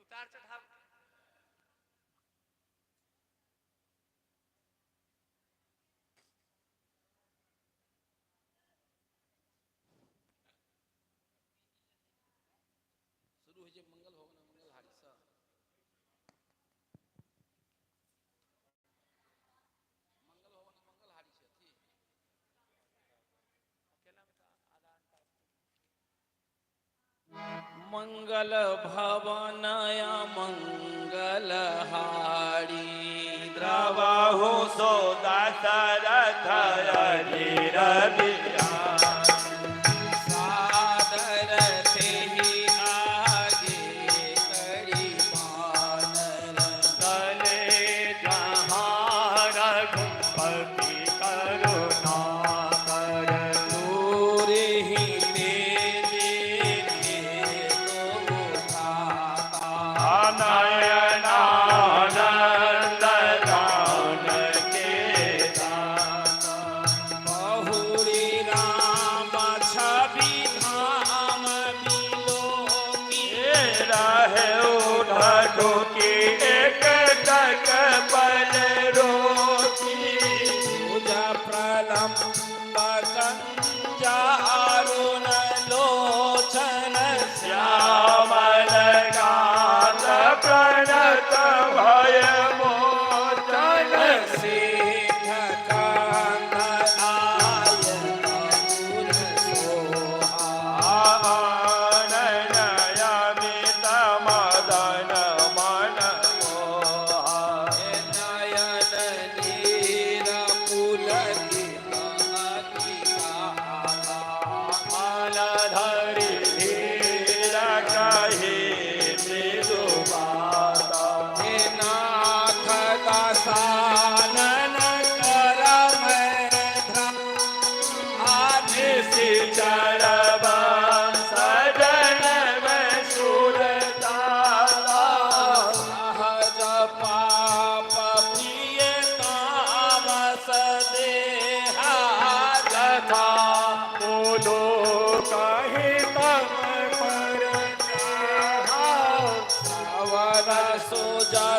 उतार चढ़ाव शुरू जे मंगल हो ना मंगल हारी सा मंगल हो ना मंगल हारी से थी अकेला में मंगल भवनया मंगल हारी द्रवहु सो दशरथ अजिर बिहारी सादर तेहि आगे करी बानर चले जहाँ रघुपति करुणा कर दूरि ही देखे तो उठाता नयनानंद दान के दाता बहुरी राम छवि धाम बिलोकी रहे ढो की एक टक पल रोकी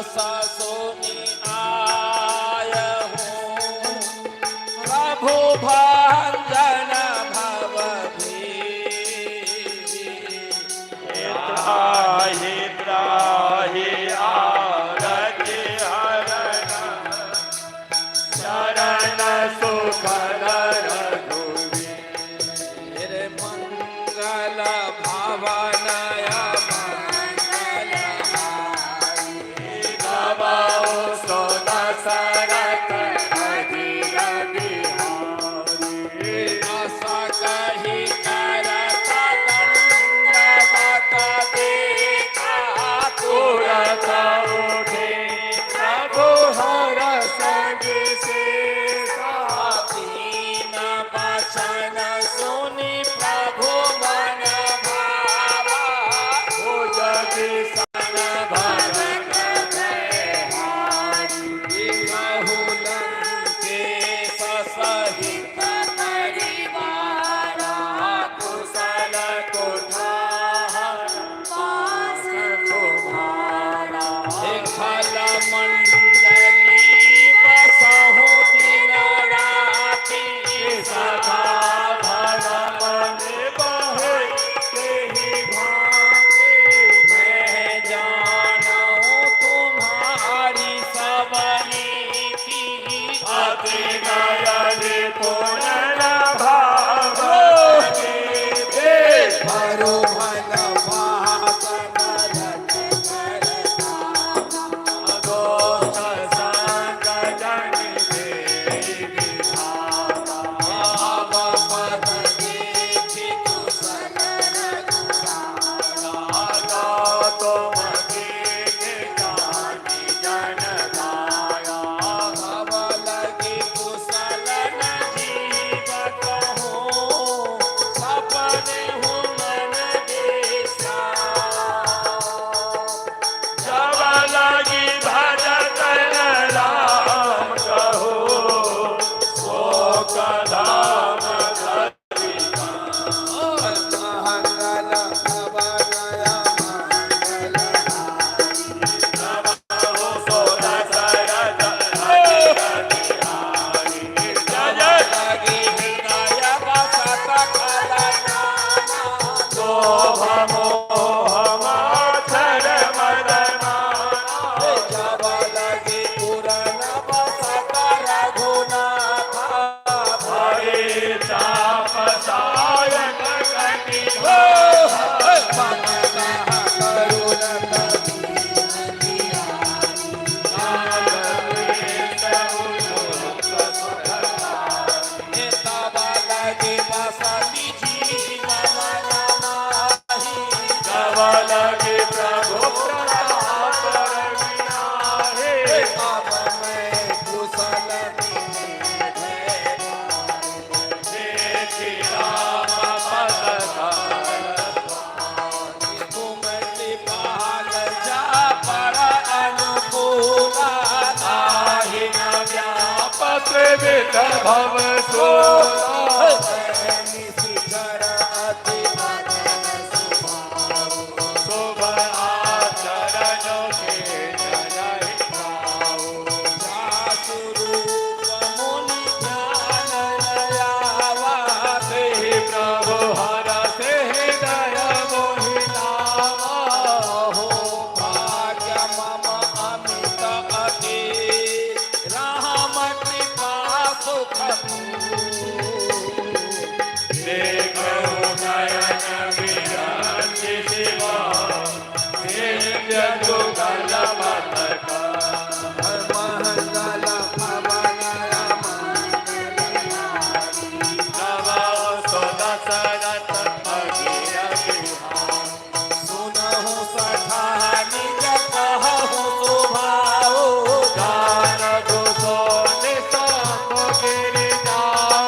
जस सुनी आय हूँ प्रभु भंजन भव त्राहि त्राहि आरति हरण शरण सुखद रघुवीर मंगल भावनय गवाओ सो दशरथ अधीर बिहारी अस कही करत दंडवत देखा तुरत उठे प्रभु हरष विशेषा दीन वचन सुनि प्रभु मन भावा जगि सन भरत बहुलंकेश सहित परिवारा कुशल कुठार पास तुम्हारा खल मंडली बसहु दिन राति सखा भर मन बहे तेहि भांति मैं जानूं तुम्हारी सब नीति अति नयन पुनर भावति हरो भल वासन दोष संग जन देहि विधाता अब पद देखि कुशल राजा तुम कीन्ह कानि जन गाया अब लगी कुशल न जीवत हूँ सपने हूँ मन देशा जब लगी भजत राम कहो शोक धाम धरि मंगल भवनय नमो सो दशरथ अधीर बिहारी जय लगी हृदय बसत कलना शोभ मोह माच्छर मदना जब लगी पूरन बसत रघुनाथ हरि चाप सायक कटि तब लगी बसती जीवन माही जब लगे प्रभु प्रताप रघुनाहे अब मैं कुशल देखि राम पद तुम कृपाल जा पर अनुकूला ताहि न व्यापक विद भव सोला शुभ आचरण के जनहि भाऊ मुनि ज्ञान नयावा तेहि प्रभु हरष हृदय मोहिलावा हो भाग्य मम अमित अति राम कृपा सुख देखहु नयन विरंचि शिवा नित्य जुगल मथका मंगल भवनय नमो सो दशरथ अधीर बिहारी सुनहु सखा निज कहु सुभाओ गान दुसो निसंग गिरि जाओ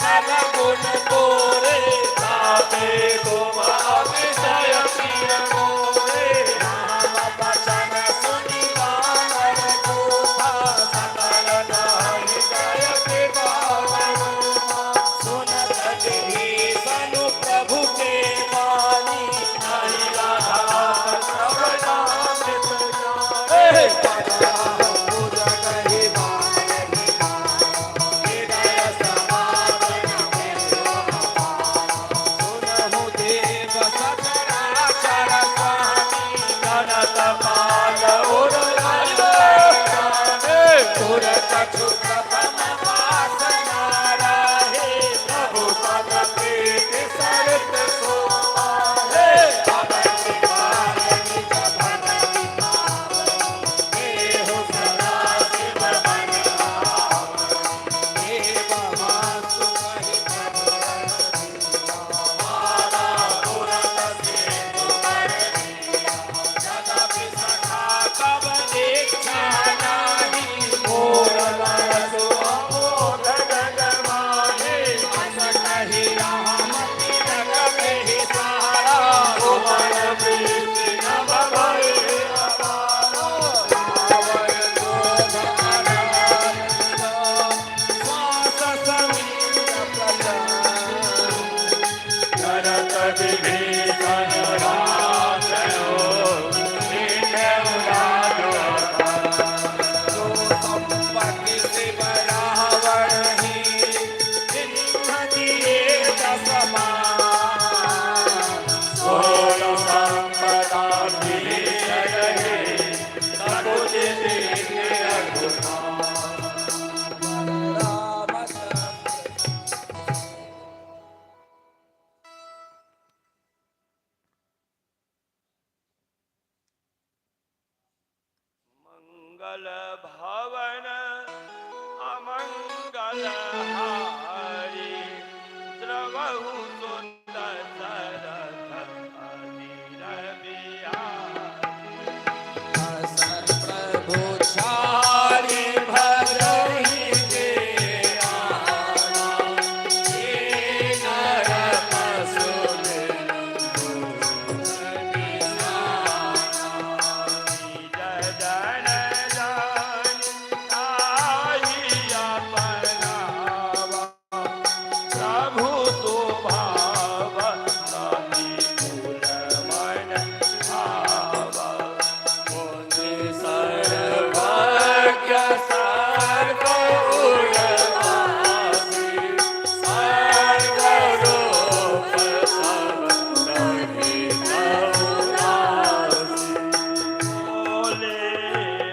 सकल गुण तोरे गाते तुम अतिशय प्रिय मोरे राम बचन सुनि वानर कोठा सकल नाहि जय कृपा सुनत विभीषण प्रभु के वाणी नहीं आधार सब नामित हे जाने पुरगहि बालहि हृदय समागम सुनहु देव सचराचर स्वामी गणत पाल उर सुर कछु प्रथम वासना रहे प्रभु पद प्रीति सरित सोमा हे भगति पावनि भगति पावनि देहु सदा शिव बन हे बहासु कहि प्रभु मारा पुरत सेतु कर जगति सखा कब दीक्षा नाही मोर लयसु अमोघ जग माहे अस कहि राम तिलक कहि सहारा तुमर प्रीति नभ भय अपार रावण क्रोध अनार श्वास समीर प्रजा करत विभीषण राजयो लील्हे उलारो संपत्ति शिव रावण ही जिन्ह दिए दस सोल संपदा भीषण हे सकुच दीन रघुनाथ मंगल भवन अमंगल हारी द्रवहु सुंदर सरथ अधीर बिहारी प्रभु चारि भजहि के आना हे नर पशु जन जान आई अपनावा प्रभु तो भाव नदी कुल मन भावा मुनि सर्वज्ञ सर्वगुणवासी सर्वरूप सब रहित उदासी बोले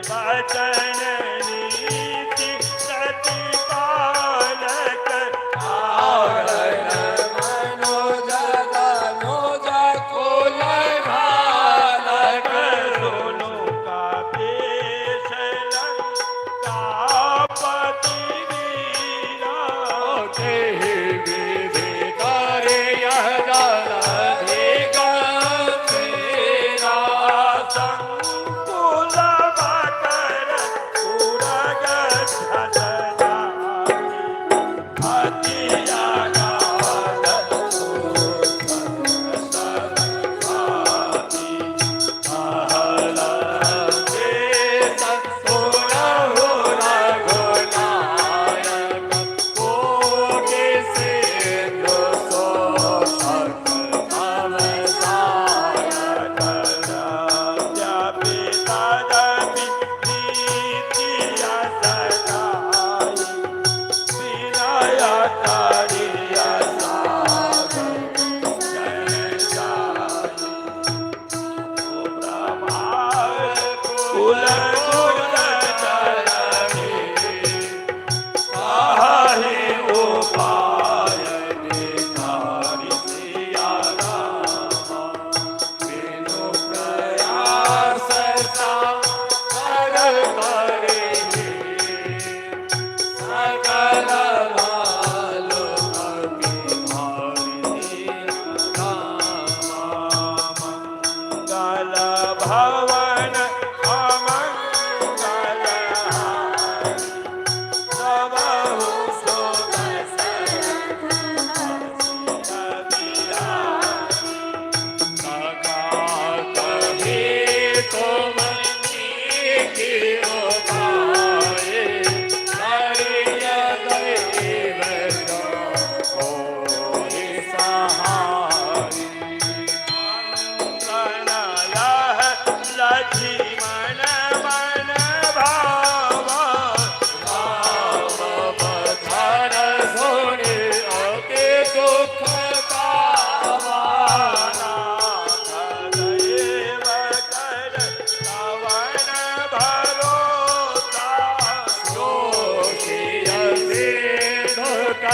वचन नीति प्रतिपालक आवरण मनोज गनोज कुल घालक दोनों का पेश लंकापति वीरा तेहि विधि करे यह जलधि गंभीरा संकुल मकर उड़ग छत जाई अति आगाध तारी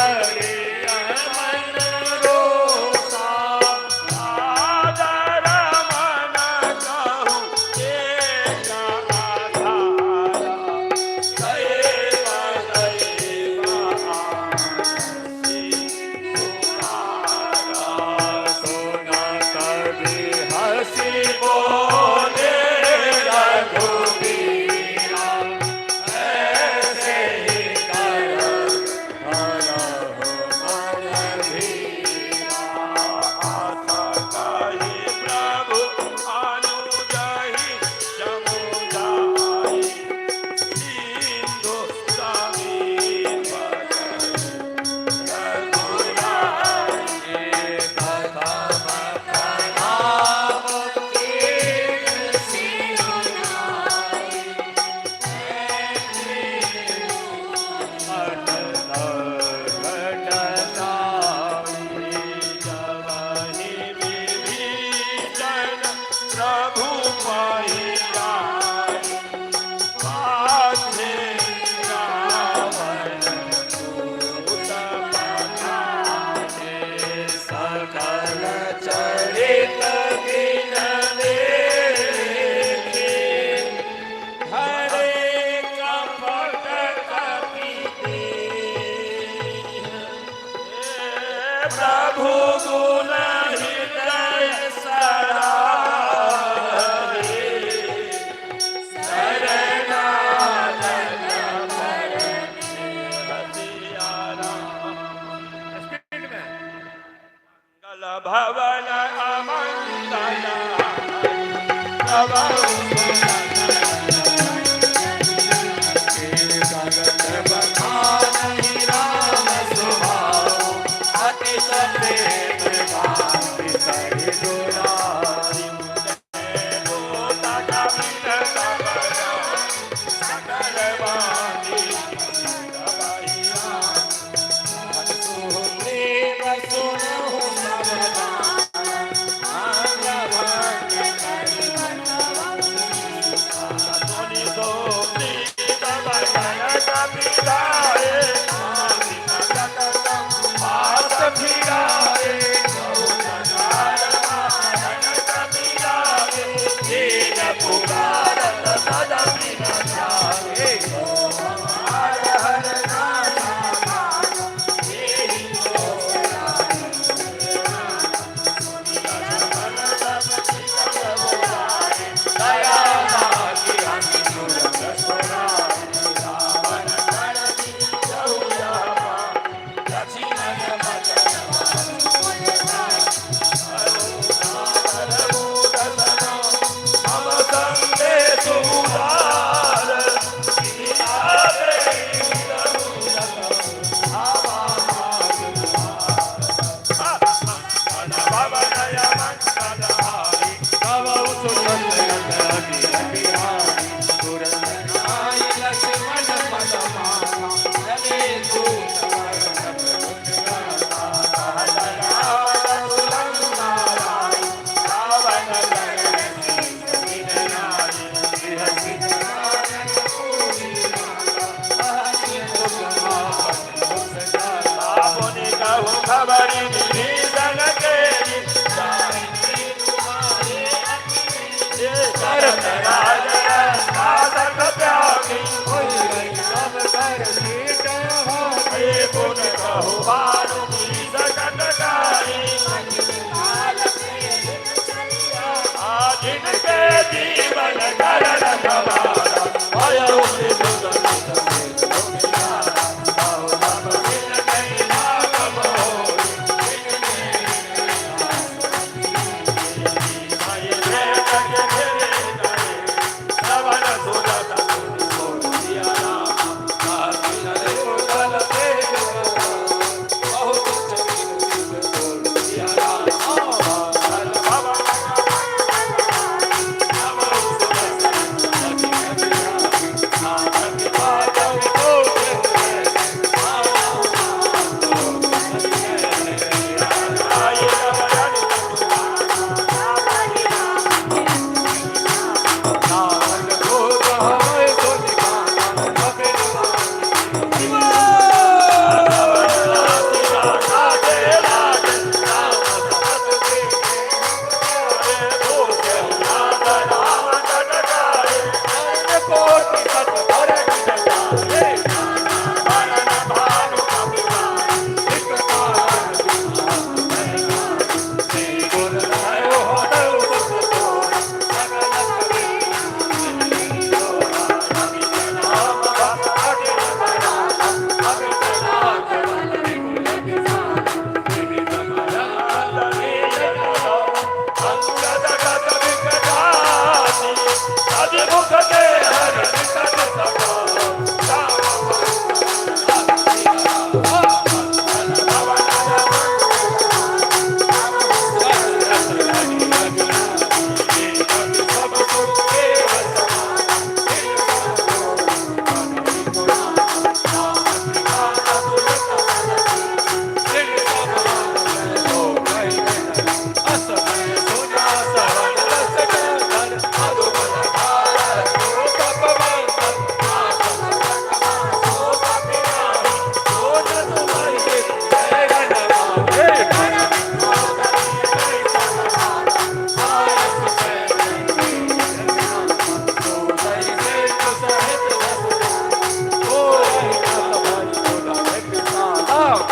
करे मन रोसा आदर मन कहूँ एक आधारा दैव दैव सोना कभी हंसी बोले रघुबीरा ऐसे ही करो हरो मन धीरा आता कही प्रभु अनुजहि समुदाय सिंधु समीप प्रभु महिला सकल चरित विनवे हरे कपट कपि प्रभु गुण हृदय सराहे भवन अमंगल राम स्वभाव अति सप्रेम भांति सहि दुरारी सकल वाणी सुदेव सुनहु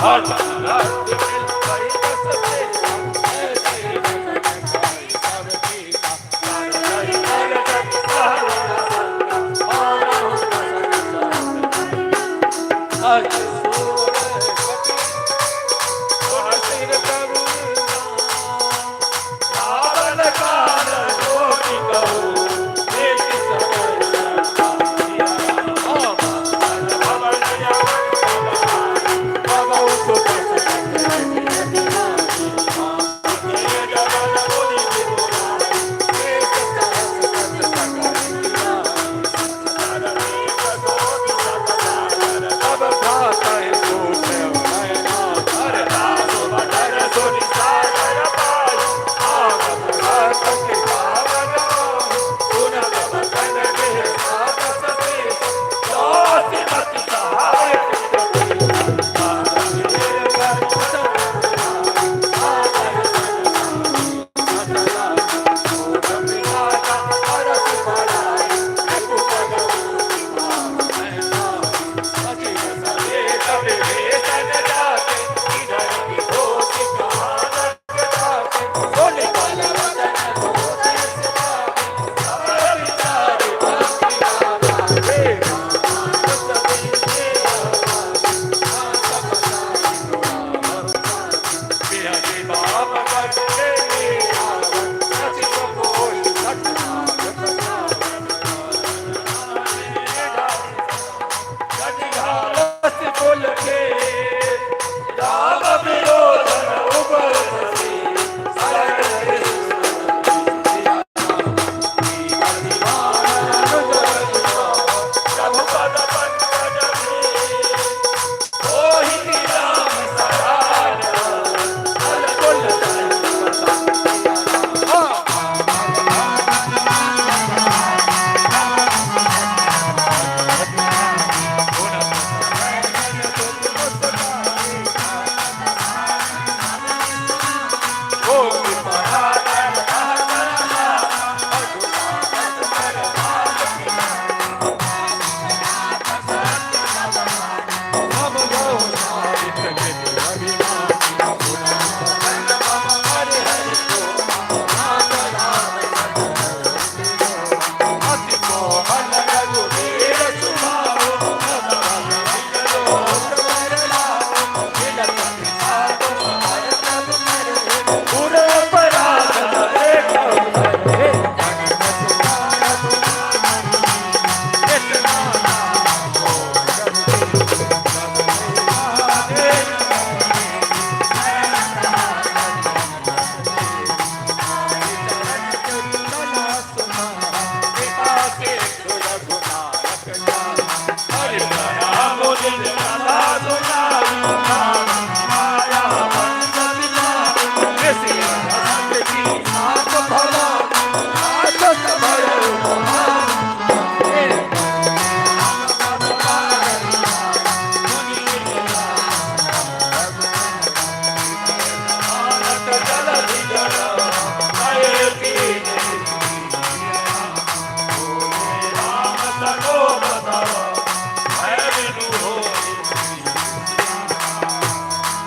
हर रस मिल गई कसते ऐसे भजन गाई सब गीता कर गई कर जग सहरा संगा और हर सूर कटी सुन सिर प्रभु रावण काल जोड़ी कहूँ एक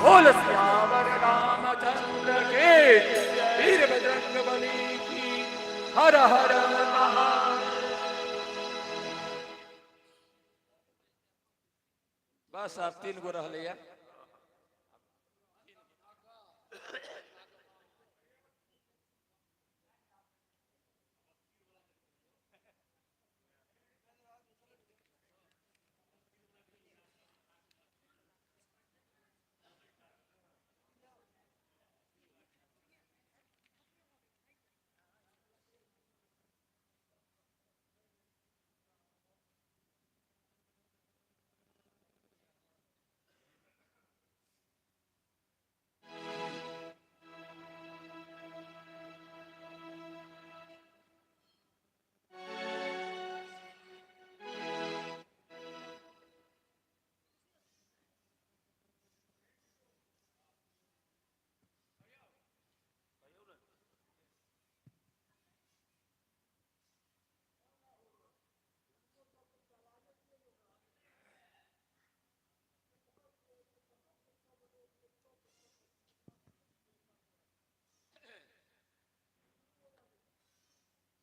बोल सियावर रामचंद्र के वीर बजरंग बली की हर हर महादेव। बस आप 3 गो रह लिया।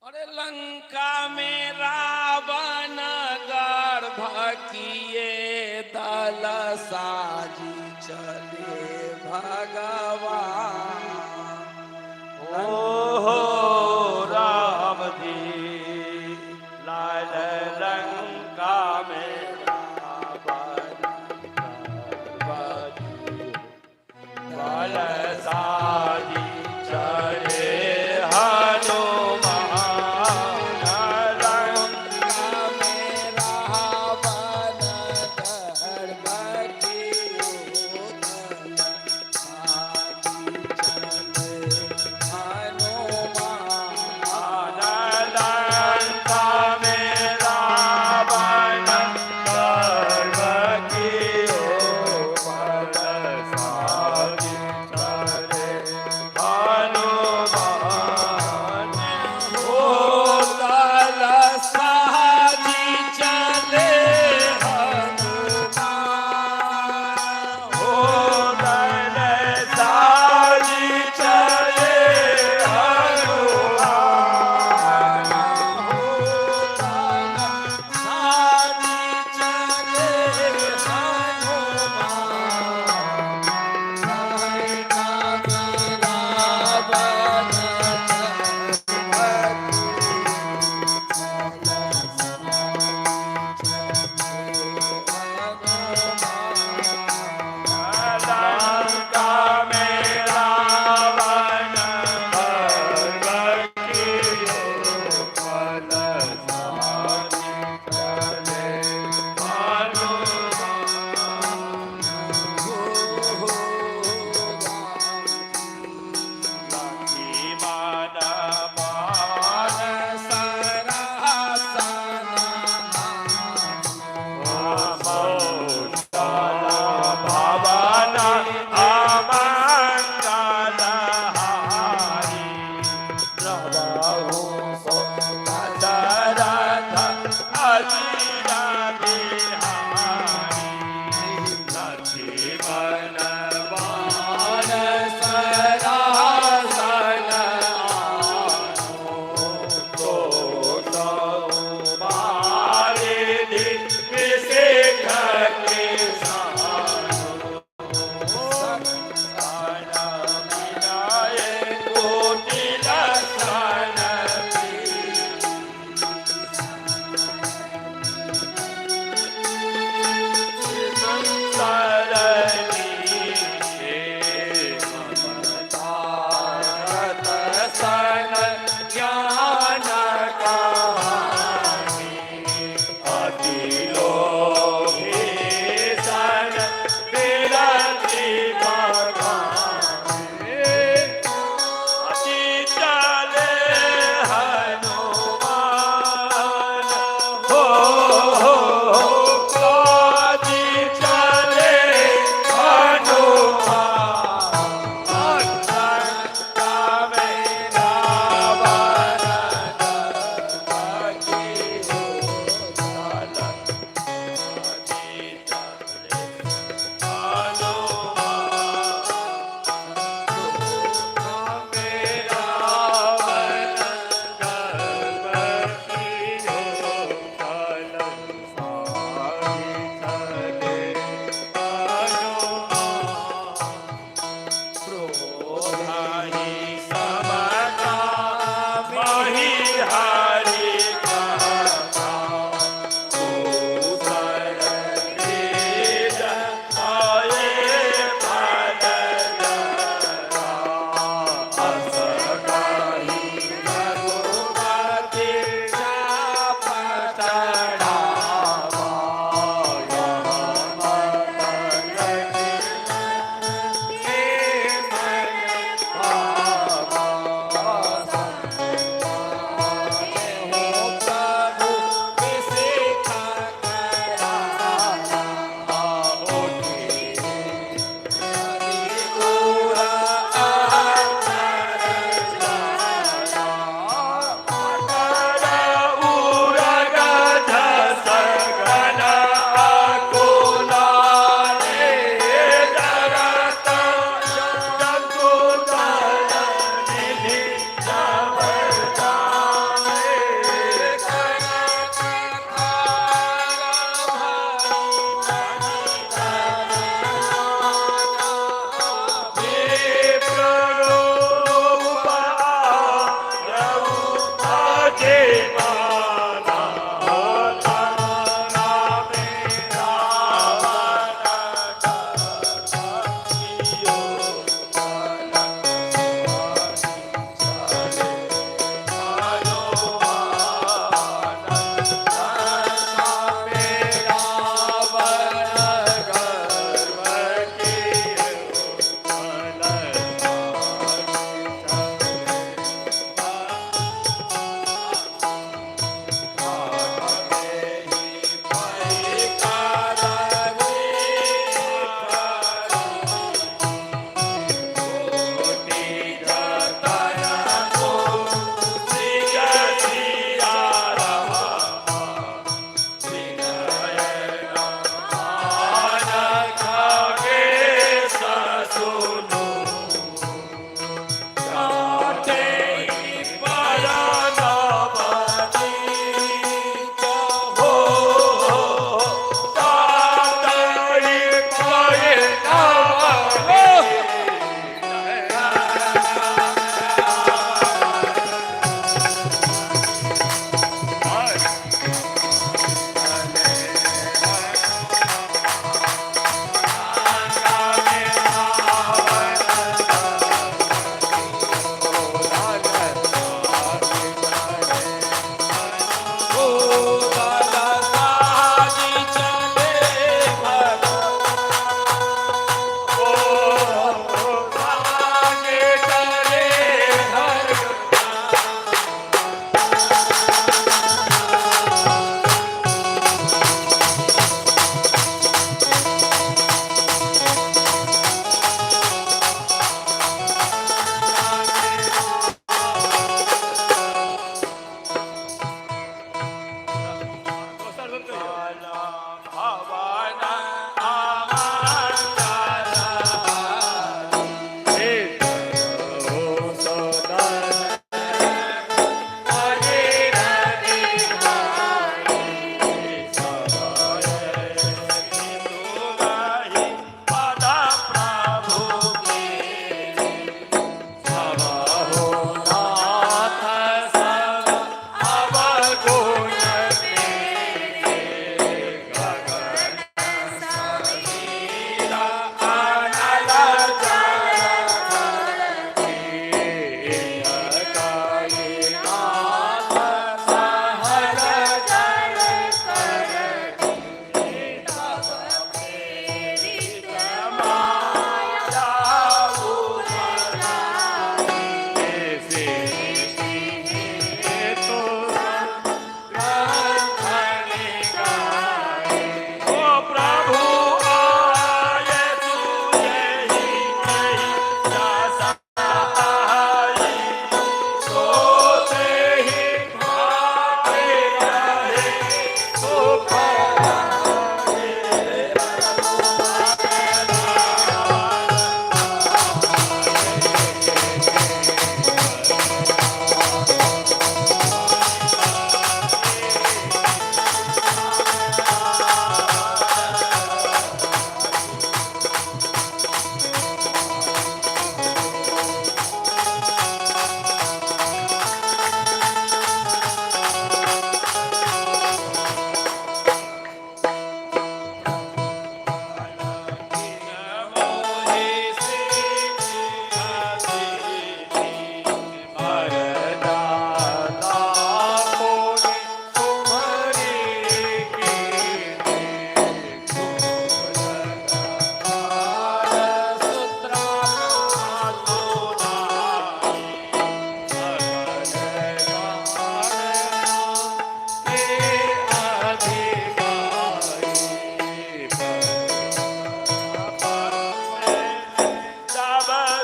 अरे लंका में रावण गर्भ किए दल साजी चले भगवान। ओ राम जी लाल लंका में बल साजी चले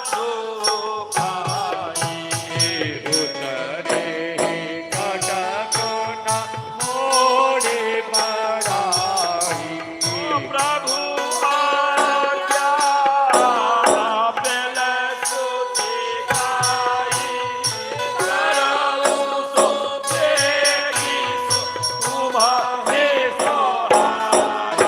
सुखाई उतरे कटक न मोरे मराई प्रभु आज्ञा बेल सुति गाई करऊ सो तेरी तुम्हारे सहाय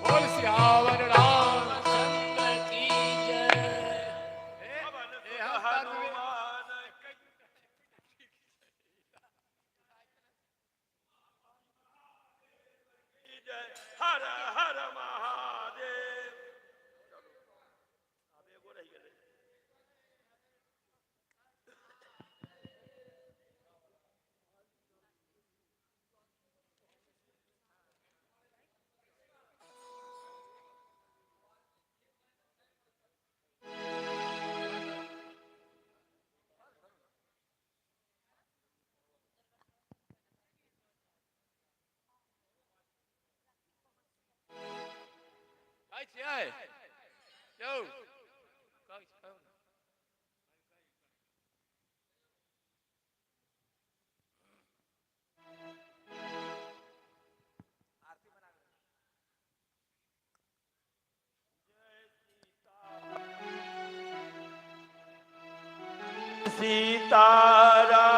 बोल सियावर रामचंद्र की जय। हर हर महादेव। अब एगो रह गेलै। Ai chị ơi. Đâu? Có không? Sitaram